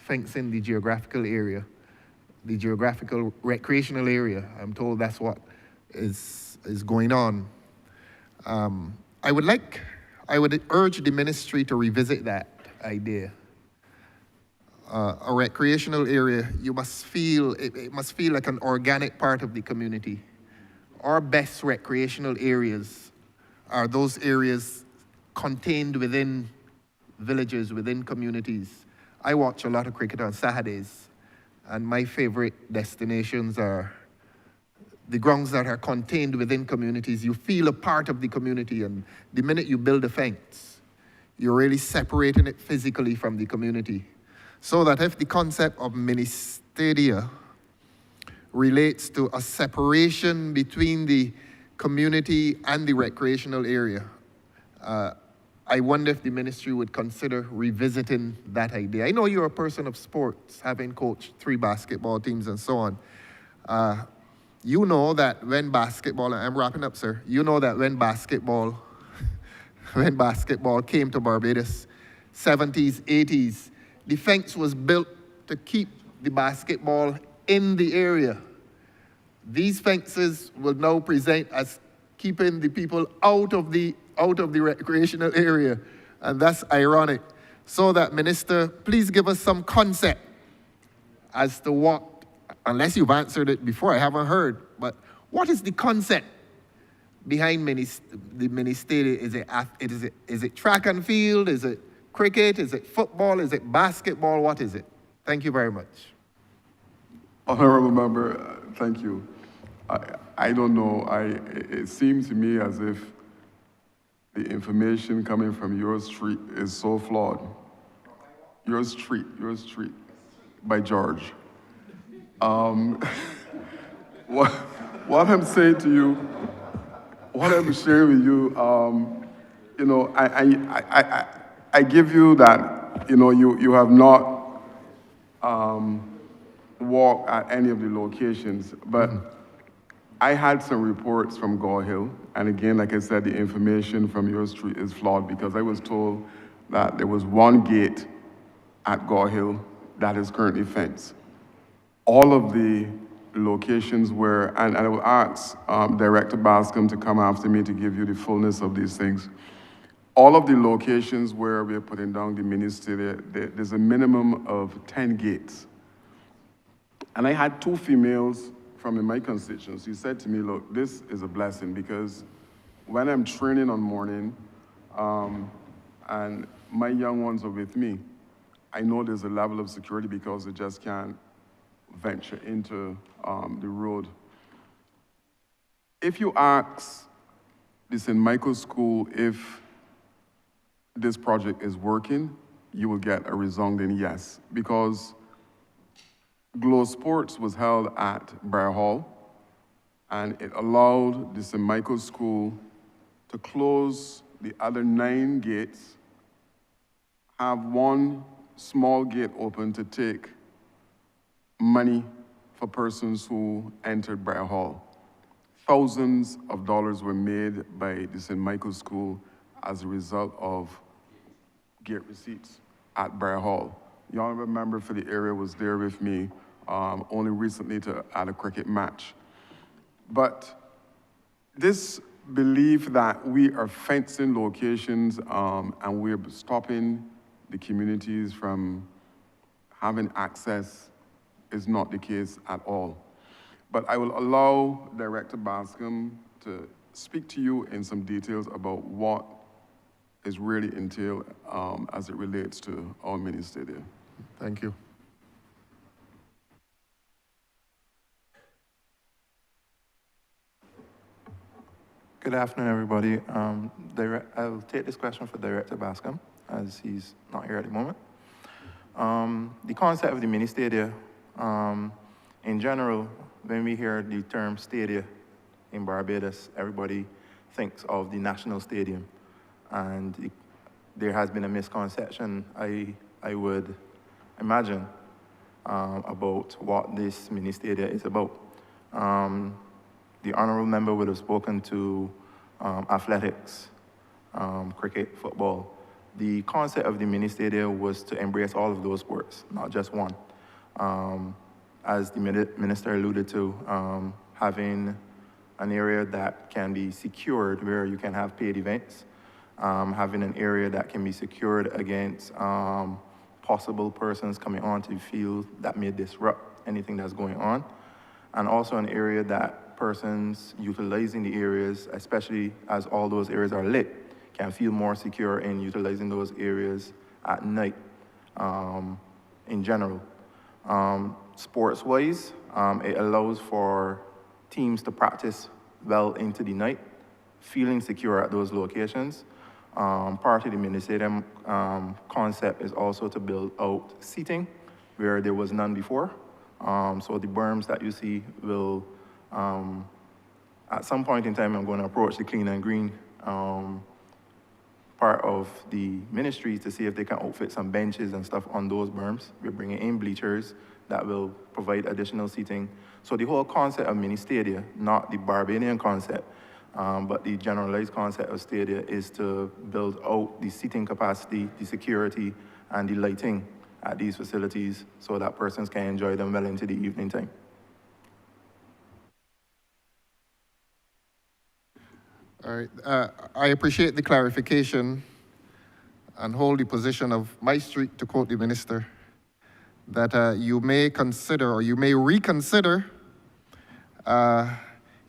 N: the geographical area, the geographical recreational area. I'm told that's what is going on. I would urge the ministry to revisit that idea. A recreational area, you must feel, it must feel like an organic part of the community. Our best recreational areas are those areas contained within villages, within communities. I watch a lot of cricket on Saturdays, and my favorite destinations are the grounds that are contained within communities. You feel a part of the community, and the minute you build a fence, you're really separating it physically from the community. So that if the concept of mini-stadia relates to a separation between the community and the recreational area, I wonder if the ministry would consider revisiting that idea. I know you're a person of sports, having coached 3 basketball teams and so on. You know that when basketball, I'm wrapping up, sir, you know that when basketball came to Barbados, 70s, 80s, the fence was built to keep the basketball in the area. These fences will now present as keeping the people out of the recreational area, and that's ironic. So that, Minister, please give us some concept as to what, unless you've answered it before, I haven't heard, but what is the concept behind the mini-stadia? Is it track and field? Is it cricket? Is it football? Is it basketball? What is it? Thank you very much.
C: Honourable Member, thank you. I don't know. It seems to me as if the information coming from your street is so flawed. Your street, by George. What I'm saying to you, what I'm sharing with you, you know, I give you that, you know, you have not walked at any of the locations, but I had some reports from Gore Hill, and again, like I said, the information from your street is flawed because I was told that there was one gate at Gore Hill that is currently fenced. All of the locations where, and I will ask Director Bascom to come after me to give you the fullness of these things. All of the locations where we're putting down the mini-stadia, there's a minimum of 10 gates. And I had 2 females from my constituency who said to me, look, this is a blessing because when I'm training on morning and my young ones are with me, I know there's a level of security because they just can't venture into the road. If you ask the St. Michael's School if this project is working, you will get a resounding yes, because Glow Sports was held at Briar Hall, and it allowed the St. Michael's School to close the other 9 gates, have 1 small gate open to take money for persons who entered Briar Hall. Thousands of dollars were made by the St. Michael's School as a result of gate receipts at Briar Hall. The honorable member for the area was there with me only recently at a cricket match. But this belief that we are fencing locations and we're stopping the communities from having access is not the case at all. But I will allow Director Bascom to speak to you in some details about what is really entailed as it relates to our mini-stadia.
N: Thank you.
E: Good afternoon, everybody. I'll take this question for Director Bascom, as he's not here at the moment. The concept of the mini-stadia, in general, when we hear the term stadia in Barbados, everybody thinks of the national stadium. And there has been a misconception, I would imagine, about what this mini-stadia is about. The honourable member would have spoken to athletics, cricket, football. The concept of the mini-stadia was to embrace all of those sports, not just one. As the minister alluded to, having an area that can be secured where you can have paid events, having an area that can be secured against possible persons coming onto the field that may disrupt anything that's going on, and also an area that persons utilizing the areas, especially as all those areas are lit, can feel more secure in utilizing those areas at night in general. Sports-wise, it allows for teams to practice well into the night, feeling secure at those locations. Part of the mini-stadium concept is also to build out seating where there was none before. So the berms that you see will, at some point in time, I'm going to approach the clean and green part of the ministry to see if they can outfit some benches and stuff on those berms. We're bringing in bleachers that will provide additional seating. So the whole concept of mini-stadia, not the Barbadian concept, but the generalized concept of stadia is to build out the seating capacity, the security, and the lighting at these facilities so that persons can enjoy them well into the evening time.
N: All right, I appreciate the clarification and hold the position of my street, to quote the minister, that you may consider or you may reconsider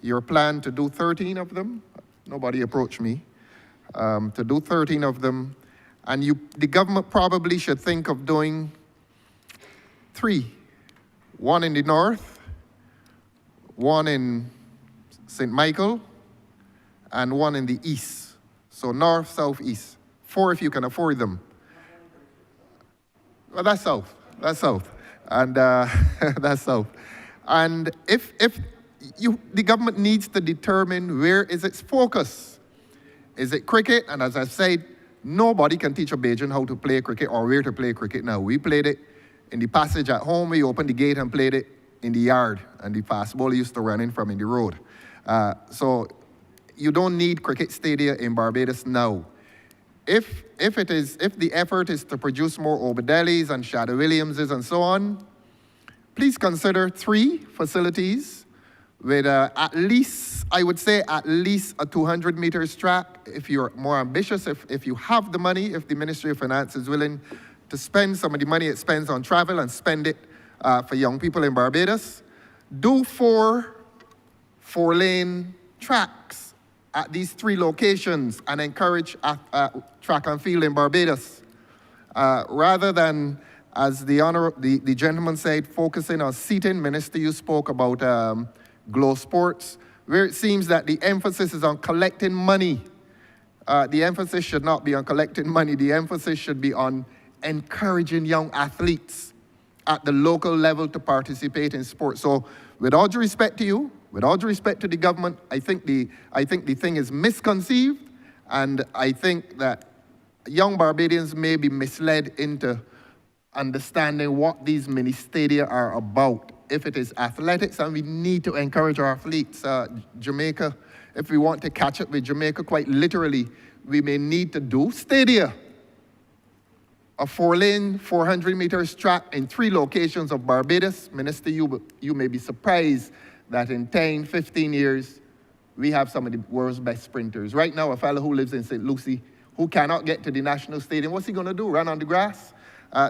N: your plan to do 13 of them. Nobody approached me. To do 13 of them. And the government probably should think of doing 3. One in the north, one in St. Michael, and one in the east. So north, south, east. 4 if you can afford them. Well, that's south. That's south. And that's south. And if the government needs to determine where is its focus. Is it cricket? And as I've said, nobody can teach a Bajan how to play cricket or where to play cricket now. We played it in the passage at home. We opened the gate and played it in the yard. And the fast ball used to run in from in the road. So you don't need cricket stadia in Barbados now. If the effort is to produce more Obedelis and Shadow Williamses and so on, please consider 3 facilities with at least, I would say, at least a 200 meters track. If you're more ambitious, if you have the money, if the Ministry of Finance is willing to spend some of the money it spends on travel and spend it for young people in Barbados, do 4 4-lane tracks at these 3 locations and encourage track and field in Barbados. Rather than, as the gentleman said, focusing on seating. Minister, you spoke about Glow Sports, where it seems that the emphasis is on collecting money. The emphasis should not be on collecting money. The emphasis should be on encouraging young athletes at the local level to participate in sports. So with all due respect to you, with all due respect to the government, I think the thing is misconceived, and I think that young Barbadians may be misled into understanding what these mini-stadia are about. If it is athletics, and we need to encourage our athletes, Jamaica, if we want to catch up with Jamaica quite literally, we may need to do stadia. A 4-lane, 400 meters track in 3 locations of Barbados. Minister, you may be surprised that in 10, 15 years, we have some of the world's best sprinters. Right now, a fellow who lives in St. Lucie, who cannot get to the National Stadium, what's he gonna do, run on the grass?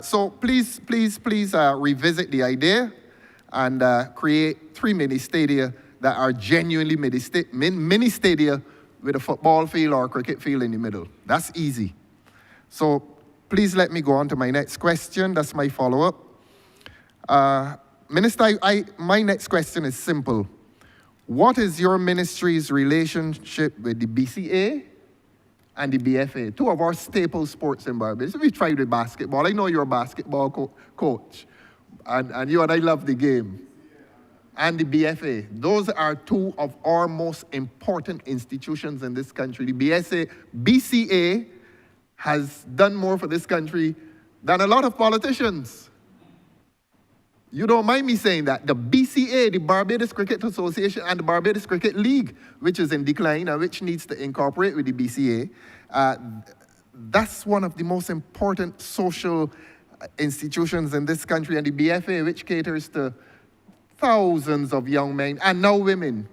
N: So please revisit the idea. and create 3 mini-stadia that are genuinely mini-stadia with a football field or a cricket field in the middle. That's easy. So please let me go on to my next question. That's my follow-up. Minister, my next question is simple. What is your ministry's relationship with the BCA and the BFA, 2 of our staple sports in Barbados? We tried with basketball. I know you're a basketball coach, and you and I love the game. And the BFA. Those are 2 of our most important institutions in this country. The BCA has done more for this country than a lot of politicians. You don't mind me saying that. The BCA, the Barbados Cricket Association, and the Barbados Cricket League, which is in decline and which needs to incorporate with the BCA, that's one of the most important social institutions in this country. And the BFA, which caters to thousands of young men and now women.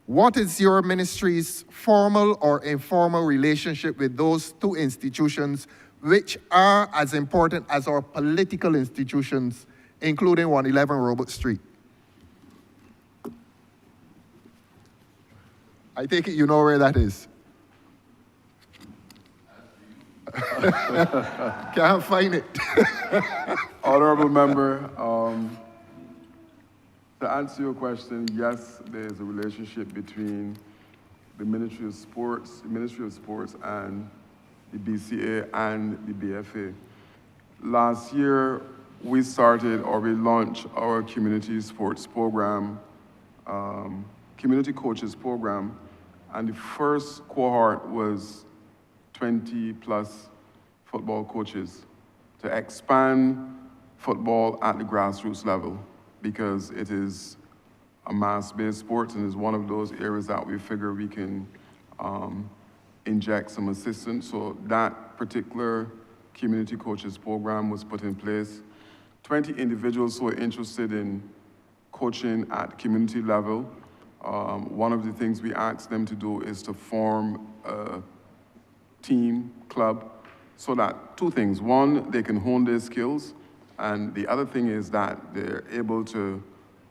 N: What is your ministry's formal or informal relationship with those 2 institutions, which are as important as our political institutions, including 111 Robert Street? I take it you know where that is. Can't find it.
C: Honourable member, to answer your question, yes, there is a relationship between the Ministry of Sports and the BCA and the BFA. Last year, we launched our community sports program, community coaches program, and the first cohort was 20+ football coaches to expand football at the grassroots level, because it is a mass-based sport and is one of those areas that we figure we can inject some assistance. So that particular community coaches program was put in place. 20 individuals who are interested in coaching at community level. One of the things we asked them to do is to form a team, club, so that 2 things. 1, they can hone their skills, and the other thing is that they're able to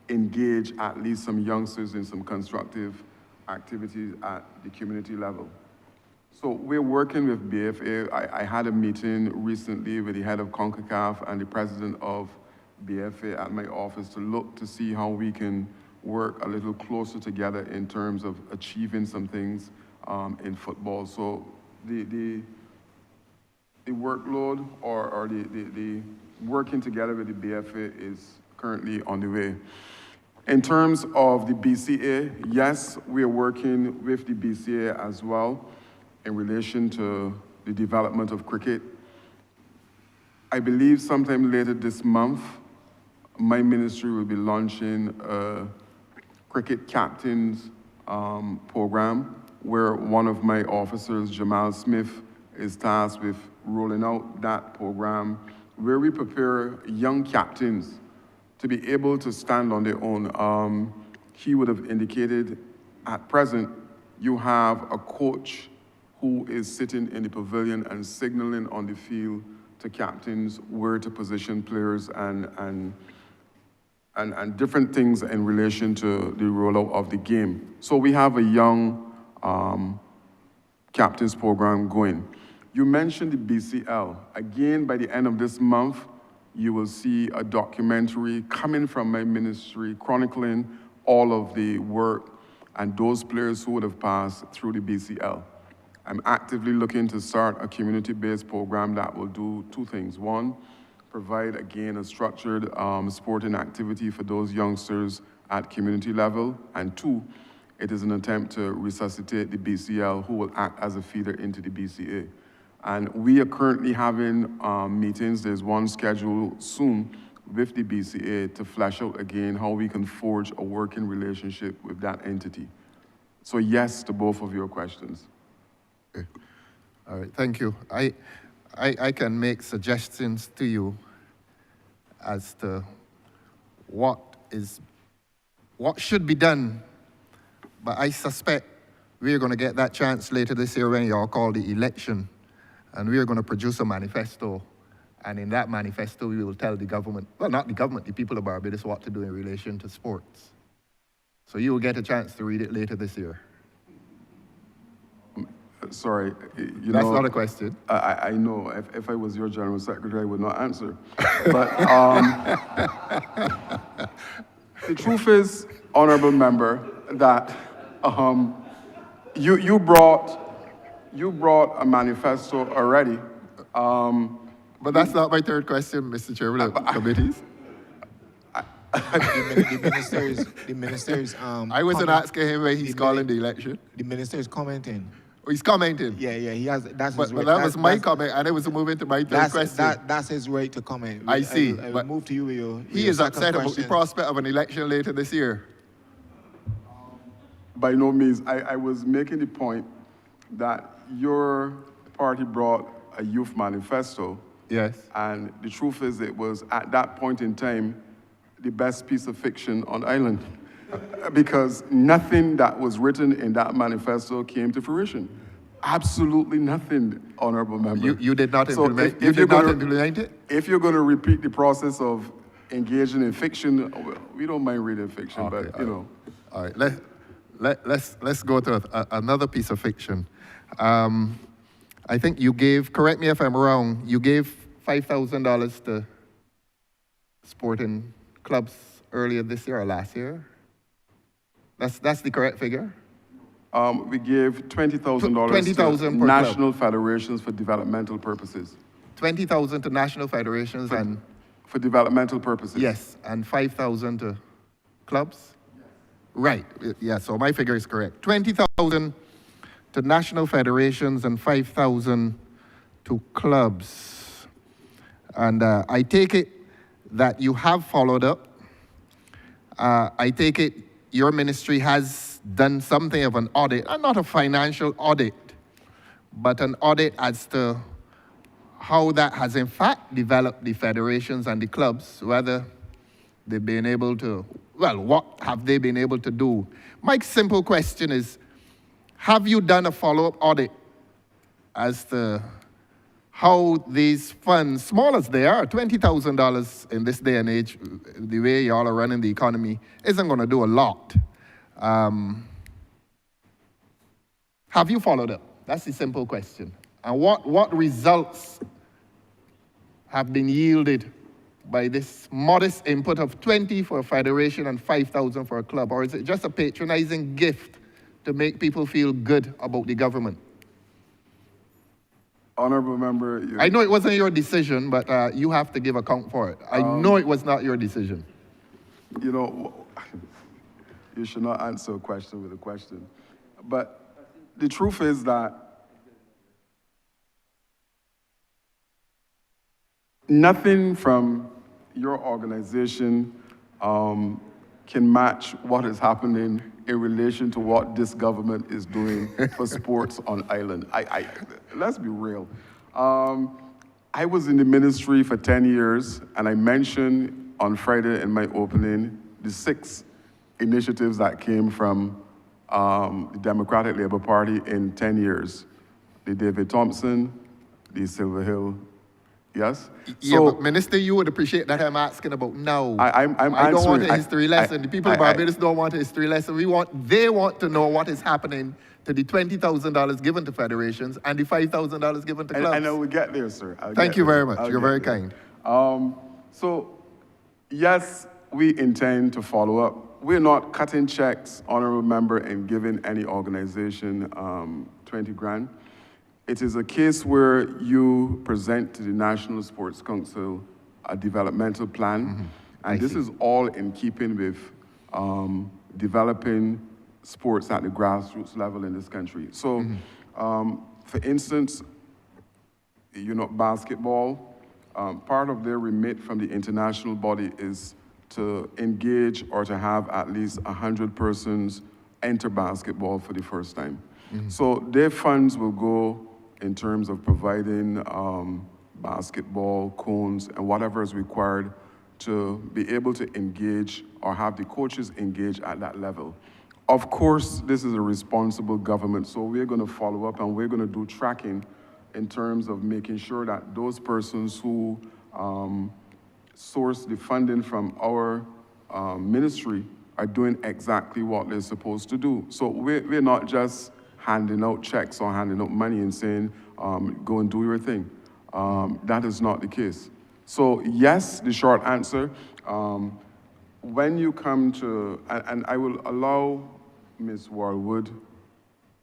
C: engage at least some youngsters in some constructive activities at the community level. So we're working with BFA. I had a meeting recently with the head of CONCACAF and the president of BFA at my office to look to see how we can work a little closer together in terms of achieving some things in football. So the workload or the working together with the BFA is currently on the way. In terms of the BCA, yes, we are working with the BCA as well in relation to the development of cricket. I believe sometime later this month, my ministry will be launching a cricket captains program where one of my officers, Jamal Smith, is tasked with rolling out that program where we prepare young captains to be able to stand on their own. He would have indicated at present, you have a coach who is sitting in the pavilion and signaling on the field to captains where to position players and different things in relation to the rollout of the game. So we have a young captains program going. You mentioned the BCL. Again, by the end of this month, you will see a documentary coming from my ministry chronicling all of the work and those players who would have passed through the BCL. I'm actively looking to start a community-based program that will do 2 things. 1, provide, again, a structured sporting activity for those youngsters at community level. And 2, it is an attempt to resuscitate the BCL, who will act as a feeder into the BCA. And we are currently having meetings. There's one scheduled soon with the BCA to flesh out again how we can forge a working relationship with that entity. So yes to both of your questions.
N: Okay. All right, thank you. I can make suggestions to you as to what should be done, but I suspect we're going to get that chance later this year when y'all call the election, and we're going to produce a manifesto And in that manifesto, we will tell the government, well, not the government, the people of Barbados what to do in relation to sports. So you will get a chance to read it later this year.
C: Sorry, you
N: That's
C: know,
N: not a question.
C: I know. If I was your general secretary, I would not answer. But the truth is, honorable member, that you brought a manifesto already.
N: But that's not my third question, Mr. Chairman of committees.
A: The minister's
N: I wasn't asking him when he's calling the election.
A: The minister is commenting.
N: Oh, he's commenting.
A: Yeah, he has. That's his
N: But
A: right.
N: that was my comment, and it was moving to my third question.
A: That's his right to comment.
N: I see.
A: I will
N: But
A: move to you with your.
N: He is upset about the prospect of an election later this year.
C: By no means. I was making the point that your party brought a youth manifesto.
N: Yes.
C: And the truth is, it was at that point in time the best piece of fiction on the island. Because nothing that was written in that manifesto came to fruition. Absolutely nothing, honorable member.
N: You did not
C: So
N: implement,
C: if
N: you did not implement it?
C: If you're going to repeat the process of engaging in fiction, we don't mind reading fiction,
N: Okay,
C: but you know.
N: All right, let's go to another piece of fiction. I think you gave, correct me if I'm wrong, you gave $5,000 to sporting clubs earlier this year or last year? That's the correct figure?
C: We gave $20,000
N: $20,000
C: to
N: per
C: national federations for developmental purposes.
N: 20,000 to national federations and
C: For developmental purposes.
N: yes, and 5,000 to clubs? Right, yeah, so my figure is correct. 20,000 to national federations and 5,000 to clubs. And I take it that you have followed up. I take it your ministry has done something of an audit, and not a financial audit, but an audit as to how that has in fact developed the federations and the clubs, whether they've been able to, well, what have they been able to do? My simple question is, have you done a follow-up audit as to how these funds, small as they are, $20,000 in this day and age, the way y'all are running the economy, isn't going to do a lot. Have you followed up? That's the simple question. And what results have been yielded by this modest input of 20 for a federation and 5,000 for a club? Or is it just a patronizing gift to make people feel good about the government?
C: Honorable member.
N: I know it wasn't your decision, but you have to give account for it. I know it was not your decision.
C: You know, you should not answer a question with a question. But the truth is that nothing from your organization can match what is happening in relation to what this government is doing for sports on island. Let's be real. I was in the ministry for 10 years, and I mentioned on Friday in my opening the 6 initiatives that came from the Democratic Labour Party in 10 years. The David Thompson, the Silver Hill, yes?
N: Yeah, but Minister, you would appreciate that I'm asking about now.
C: I
N: don't want a history lesson. The people of Barbados don't want a history lesson. They want to know what is happening to the $20,000 given to federations and the $5,000 given to clubs.
C: I know we get there, sir.
N: Thank you very much. You're very kind.
C: So, yes, we intend to follow up. We're not cutting checks, honorable member, and giving any organization 20 grand. It is a case where you present to the National Sports Council a developmental plan, and this is all in keeping with developing sports at the grassroots level in this country. So, for instance, you know, basketball, part of their remit from the international body is to engage or to have at least 100 persons enter basketball for the first time. So their funds will go in terms of providing basketball, cones, and whatever is required to be able to engage or have the coaches engage at that level. Of course, this is a responsible government, so we're going to follow up and we're going to do tracking in terms of making sure that those persons who source the funding from our ministry are doing exactly what they're supposed to do. So we're not just handing out checks or handing out money and saying, go and do your thing. That is not the case. So yes, the short answer, when you come to, and I will allow Ms. Wildwood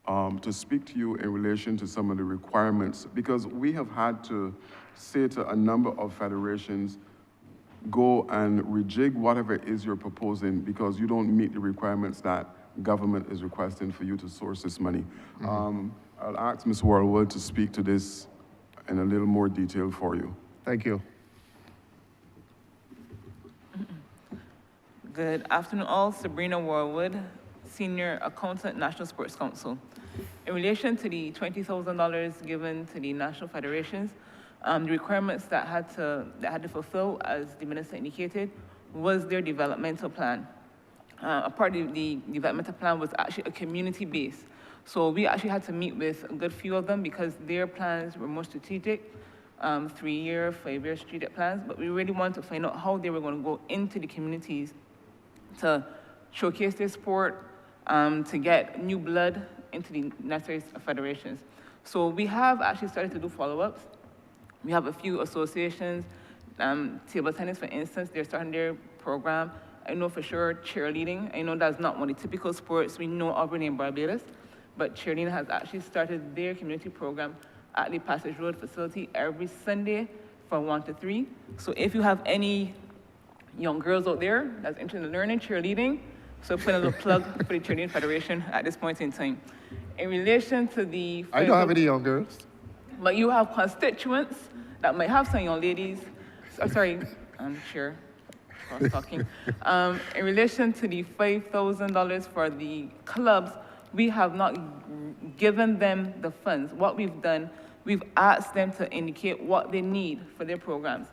C: to speak to you in relation to some of the requirements, because we have had to say to a number of federations, go and rejig whatever it is you're proposing because you don't meet the requirements that government is requesting for you to source this money. I'll ask Ms. Wildwood to speak to this in a little more detail for you.
N: Thank you.
B: Good afternoon all. Sabrina Warwood, Senior Accountant, National Sports Council. In relation to the $20,000 given to the national federations, the requirements that had to fulfill, as the minister indicated, was their developmental plan. A part of the developmental plan was actually a community base. So we actually had to meet with a good few of them because their plans were more strategic, 3-year, 5-year strategic plans, but we really wanted to find out how they were going to go into the communities to showcase their sport, to get new blood into the necessary federations. So we have actually started to do follow-ups. We have a few associations, table tennis, for instance, they're starting their program. I know for sure cheerleading. I know that's not one of the typical sports we know of in Barbados, but cheerleading has actually started their community program at the Passage Road facility every Sunday from 1 to 3. So if you have any young girls out there that's interested in learning cheerleading, so put a little plug for the Cheerleading Federation at this point in time. In relation to the...
N: I don't have any young girls.
B: But you have constituents that might have some young ladies. Sorry, Chair, I was talking. In relation to the $5,000 for the clubs, we have not given them the funds. What we've done, we've asked them to indicate what they need for their programs.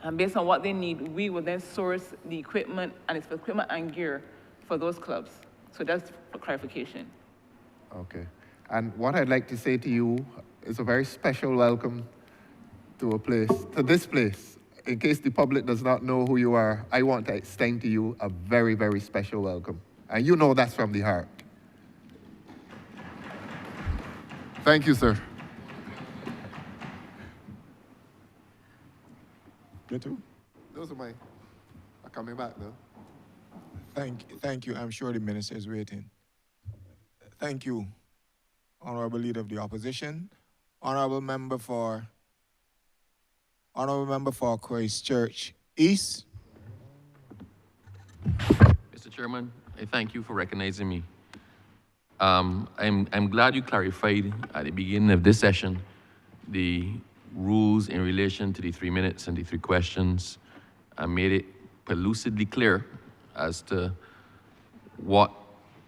B: And based on what they need, we will then source the equipment, and it's for equipment and gear for those clubs. So that's for clarification.
N: Okay. And what I'd like to say to you is a very special welcome to this place. In case the public does not know who you are, I want to extend to you a very, very special welcome. And you know that's from the heart. Thank you, sir.
A: Good too.
N: Those are coming back though.
A: Thank you. I'm sure the minister is waiting. Thank you, Honourable Leader of the Opposition. Honourable Member for Christchurch East.
O: Mr. Chairman, I thank you for recognizing me. I'm glad you clarified at the beginning of this session the rules in relation to the 3 minutes and the 3 questions, and made it lucidly clear as to what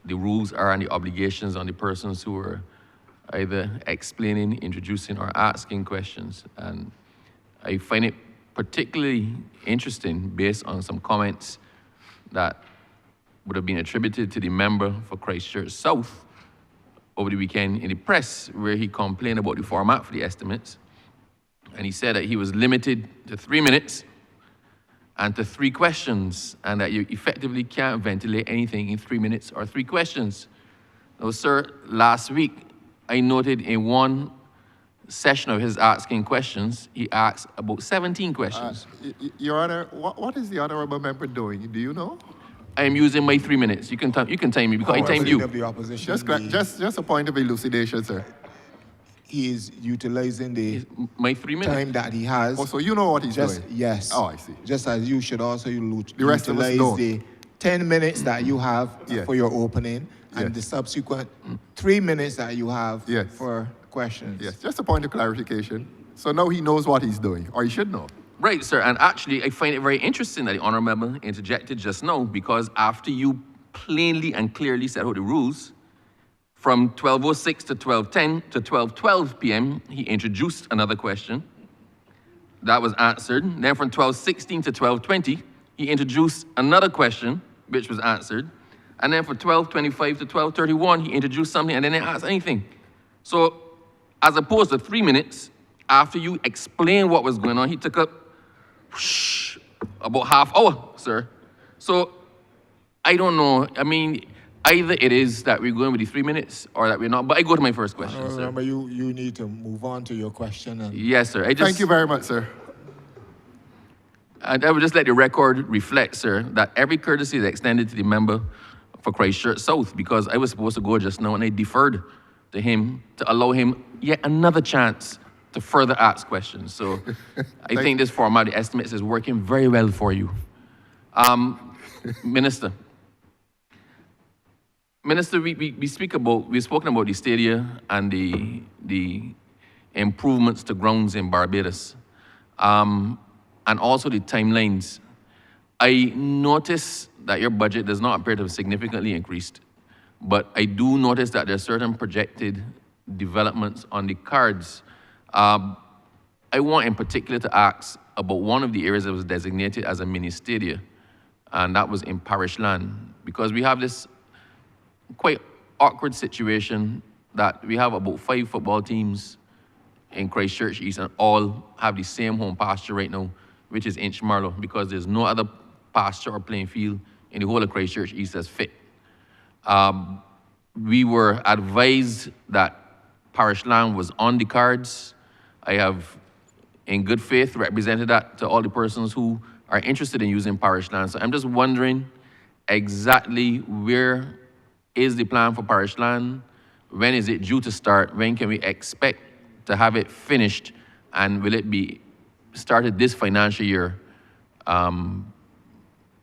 O: the rules are and the obligations on the persons who are either explaining, introducing, or asking questions. And I find it particularly interesting based on some comments that would have been attributed to the member for Christchurch South over the weekend in the press, where he complained about the format for the estimates. And he said that he was limited to 3 minutes and to 3 questions, and that you effectively can't ventilate anything in 3 minutes or 3 questions. Now, sir, last week, I noted in one session of his asking questions, he asked about 17 questions.
N: Your Honor, what is the Honourable Member doing? Do you know?
O: I am using my 3 minutes. You can time me because I timed you.
A: Of the opposition,
N: Just a point of elucidation, sir.
A: He is utilizing
O: my 3 minutes
A: time that he has.
N: Oh, so you know what he's doing?
A: Yes.
N: Oh, I see.
A: Just as you should also
N: the rest of us
A: utilize
N: don't.
A: the 10 minutes that you have for your opening and the subsequent 3 minutes that you have for questions.
N: Yes, just a point of clarification. So now he knows what he's doing, or he should know.
O: Right, sir. And actually, I find it very interesting that the Honourable Member interjected just now, because after you plainly and clearly set out the rules, from 12:06 to 12:10 to 12:12 p.m., he introduced another question. That was answered. Then from 12:16 to 12:20, he introduced another question, which was answered. And then from 12:25 to 12:31, he introduced something and then didn't ask anything. So as opposed to 3 minutes, after you explained what was going on, he took up about half hour, sir. So I don't know. I mean, either it is that we're going with the 3 minutes or that we're not. But I go to my first question, sir.
A: Remember, you need to move on to your question. And
O: Yes, sir.
N: Thank you very much, sir.
O: And I would just let the record reflect, sir, that every courtesy is extended to the member for Christchurch South, because I was supposed to go just now and I deferred to him to allow him yet another chance to further ask questions. So I think this format, the estimates, is working very well for you. Minister. Minister, we've spoken about the stadia and the improvements to grounds in Barbados, and also the timelines. I notice that your budget does not appear to have significantly increased, but I do notice that there are certain projected developments on the cards. I want in particular to ask about one of the areas that was designated as a mini-stadia, and that was in parish land, because we have this quite awkward situation that we have about 5 football teams in Christchurch East and all have the same home pasture right now, which is Inchmarlow, because there's no other pasture or playing field in the whole of Christchurch East that's fit. We were advised that parish land was on the cards. I have, in good faith, represented that to all the persons who are interested in using parish land. So I'm just wondering exactly where is the plan for parish land? When is it due to start? When can we expect to have it finished? And will it be started this financial year?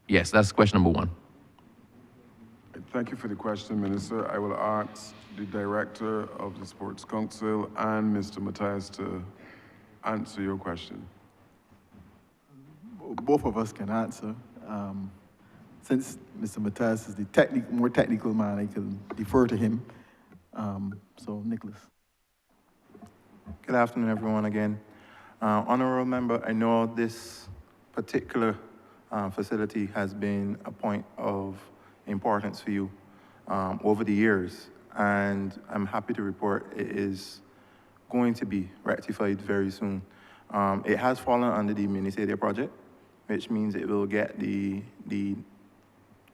O: Yes, that's question number 1.
C: Thank you for the question, Minister. I will ask the Director of the Sports Council and Mr. Matthias to answer your question.
D: Both of us can answer. Since Mr. Matthias is the more technical man, I can defer to him. So, Nicholas.
E: Good afternoon, everyone, again. Honourable Member, I know this particular facility has been a point of importance for you over the years, and I'm happy to report it is going to be rectified very soon. It has fallen under the Mini-stadia project, which means it will get the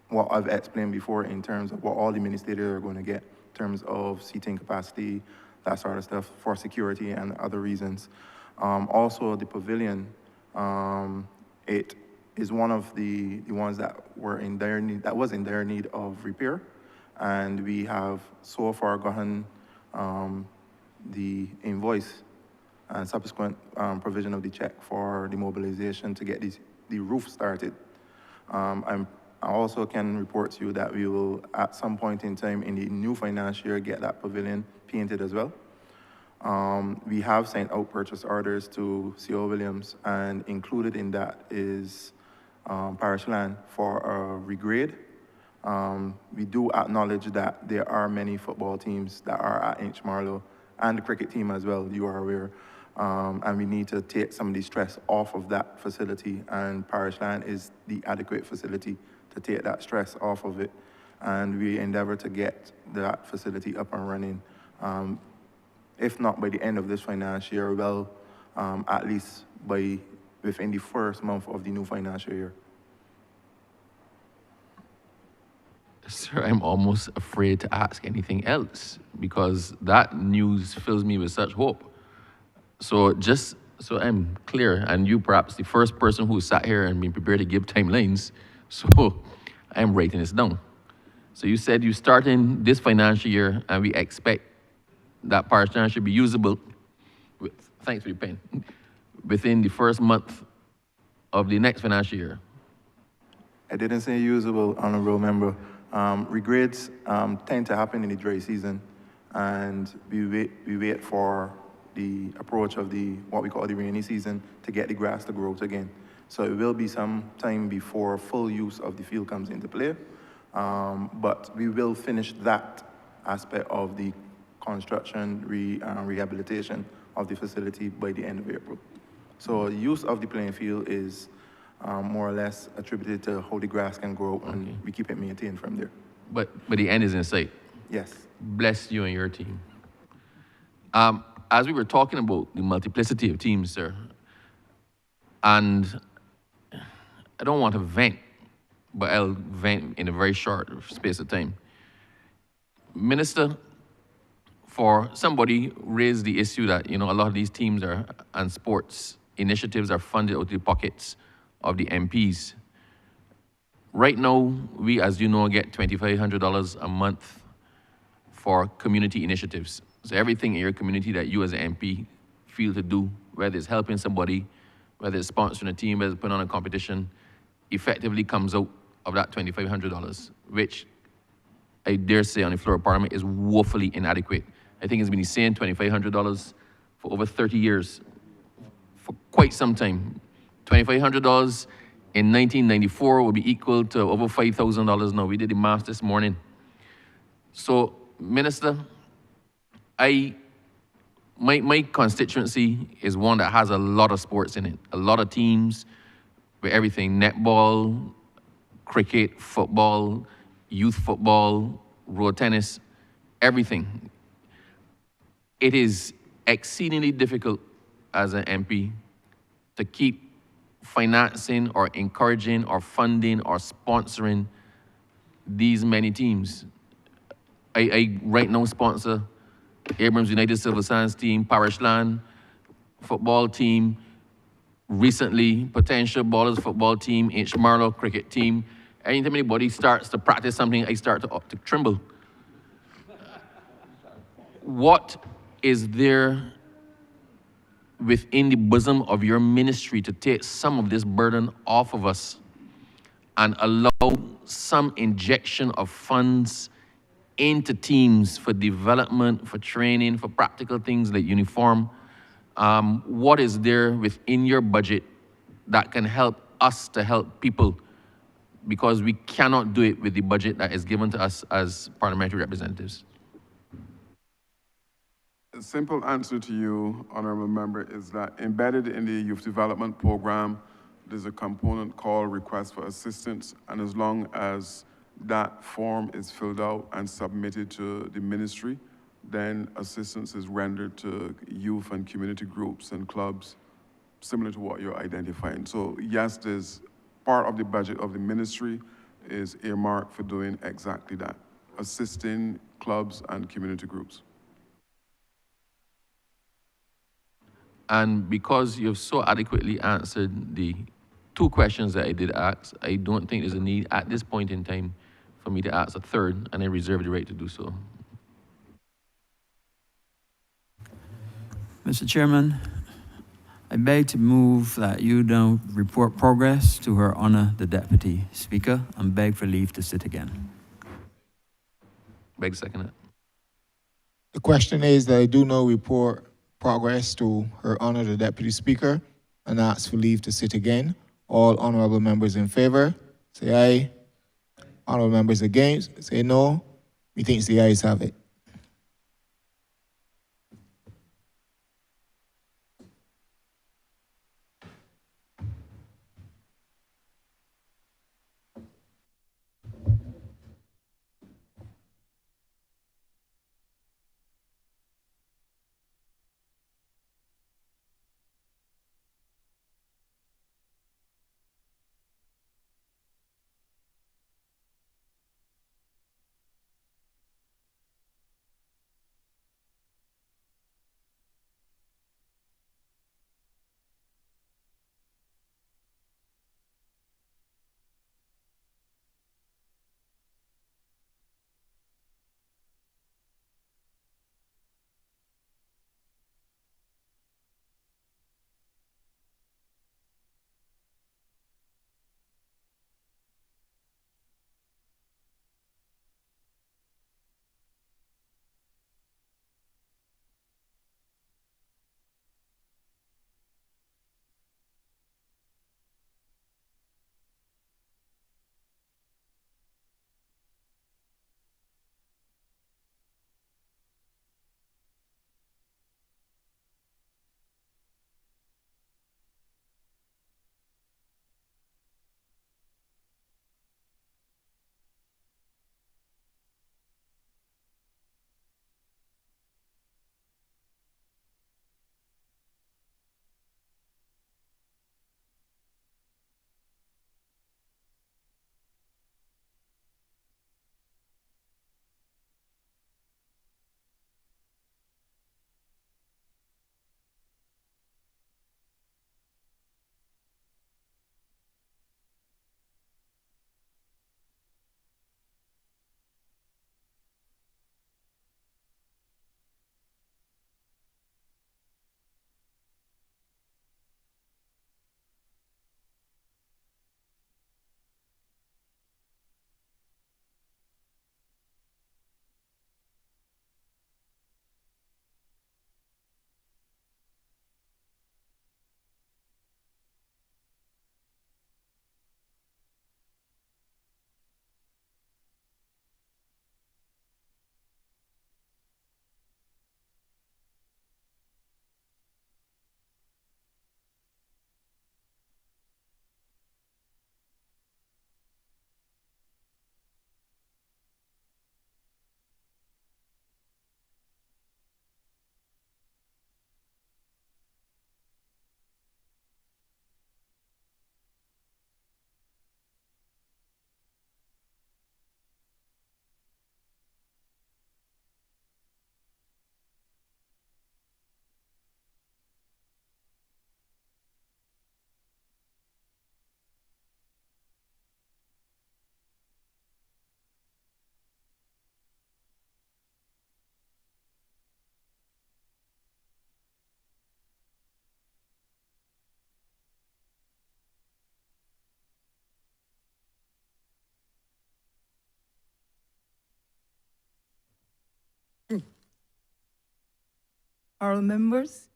E: what I've explained before in terms of what all the Mini-stadia are going to get in terms of seating capacity, that sort of stuff, for security and other reasons. Also, the Pavilion, it is one of the ones that were in dire need, that was in dire need of repair, and we have so far gotten the invoice and subsequent provision of the check for the mobilization to get the roof started. I also can report to you that we will, at some point in time in the new financial year, get that pavilion painted as well. We have sent out purchase orders to C.O. Williams, and included in that is parish land for a regrade. We do acknowledge that there are many football teams that are at Inchmarlow, and the cricket team as well, you are aware. And we need to take some of the stress off of that facility, and parish land is the adequate facility to take that stress off of it. And we endeavor to get that facility up and running, if not by the end of this financial year, well, at least within the first month of the new financial year.
O: Sir, I'm almost afraid to ask anything else, because that news fills me with such hope. So just so I'm clear, and you perhaps the first person who sat here and been prepared to give timelines, so I'm writing this down. So you said you start in this financial year, and we expect that parish land should be usable, thanks for your pen, within the first month of the next financial year.
E: I didn't say usable, Honourable Member. Regrades tend to happen in the dry season, and we wait for the approach of what we call the rainy season to get the grass to grow again. So it will be some time before full use of the field comes into play, but we will finish that aspect of the construction, rehabilitation of the facility by the end of April. So use of the playing field is more or less attributed to how the grass can grow, and we keep it maintained from there.
O: But the end is in sight.
E: Yes.
O: Bless you and your team. as we were talking about the multiplicity of teams, sir, and I don't want to vent, but I'll vent in a very short space of time. Minister, for somebody raised the issue that, a lot of these teams and sports initiatives are funded out of the pockets of the MPs. Right now, we, as you know, get $2,500 a month for community initiatives. So everything in your community that you as an MP feel to do, whether it's helping somebody, whether it's sponsoring a team, whether it's putting on a competition, effectively comes out of that $2,500, which I dare say on the floor of Parliament is woefully inadequate. I think it's been saying $2,500 for over 30 years, for quite some time. $2,500 in 1994 will be equal to over $5,000 now. We did the math this morning. So, Minister, my constituency is one that has a lot of sports in it, a lot of teams with everything: netball, cricket, football, youth football, road tennis, everything. It is exceedingly difficult as an MP to keep financing or encouraging or funding or sponsoring these many teams. I right now sponsor Abrams United Civil Science team, Parishland football team, recently Potential Ballers football team, H. Marlow cricket team. Anytime anybody starts to practice something, I start to tremble. What is there within the bosom of your ministry to take some of this burden off of us and allow some injection of funds into teams for development, for training, for practical things like uniform? What is there within your budget that can help us to help people? Because we cannot do it with the budget that is given to us as parliamentary representatives.
C: A simple answer to you, Honourable Member, is that embedded in the Youth Development Program, there's a component called Request for Assistance, and as long as that form is filled out and submitted to the ministry, then assistance is rendered to youth and community groups and clubs, similar to what you're identifying. So yes, there's part of the budget of the ministry is earmarked for doing exactly that, assisting clubs and community groups.
O: And because you've so adequately answered the two questions that I did ask, I don't think there's a need at this point in time for me to ask a third, and I reserve the right to do so.
L: Mr. Chairman, I beg to move that you don't report progress to Her Honor the Deputy Speaker and beg for leave to sit again.
O: Beg second it.
A: The question is that I do not report progress to Her Honor the Deputy Speaker and ask for leave to sit again. All honourable members in favour, say aye. Honourable members against, say no. Methinks the ayes have it.
M: Honourable members,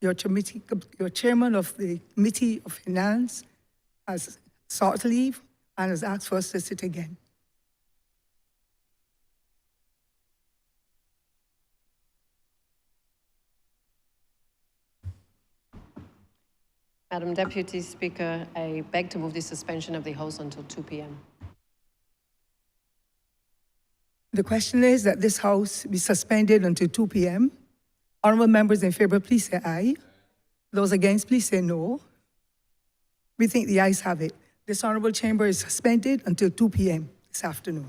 M: your chairman of the Committee of Finance has sought leave and has asked for us to sit again.
P: Madam Deputy Speaker, I beg to move the suspension of the House until 2 p.m.
M: The question is that this House be suspended until 2 p.m. Honourable members in favour, please say aye. Those against, please say no. We think the ayes have it. This Honourable Chamber is suspended until 2 p.m. this afternoon.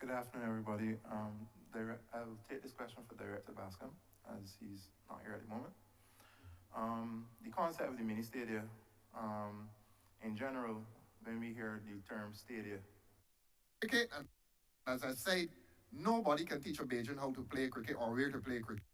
E: Good afternoon, everybody. I'll take this question for Director Bascom, as he's not here at the moment. The concept of the mini-stadia, in general, when we hear the term stadia.
N: Cricket, and as I said, nobody can teach a Bajan how to play cricket or where to play cricket.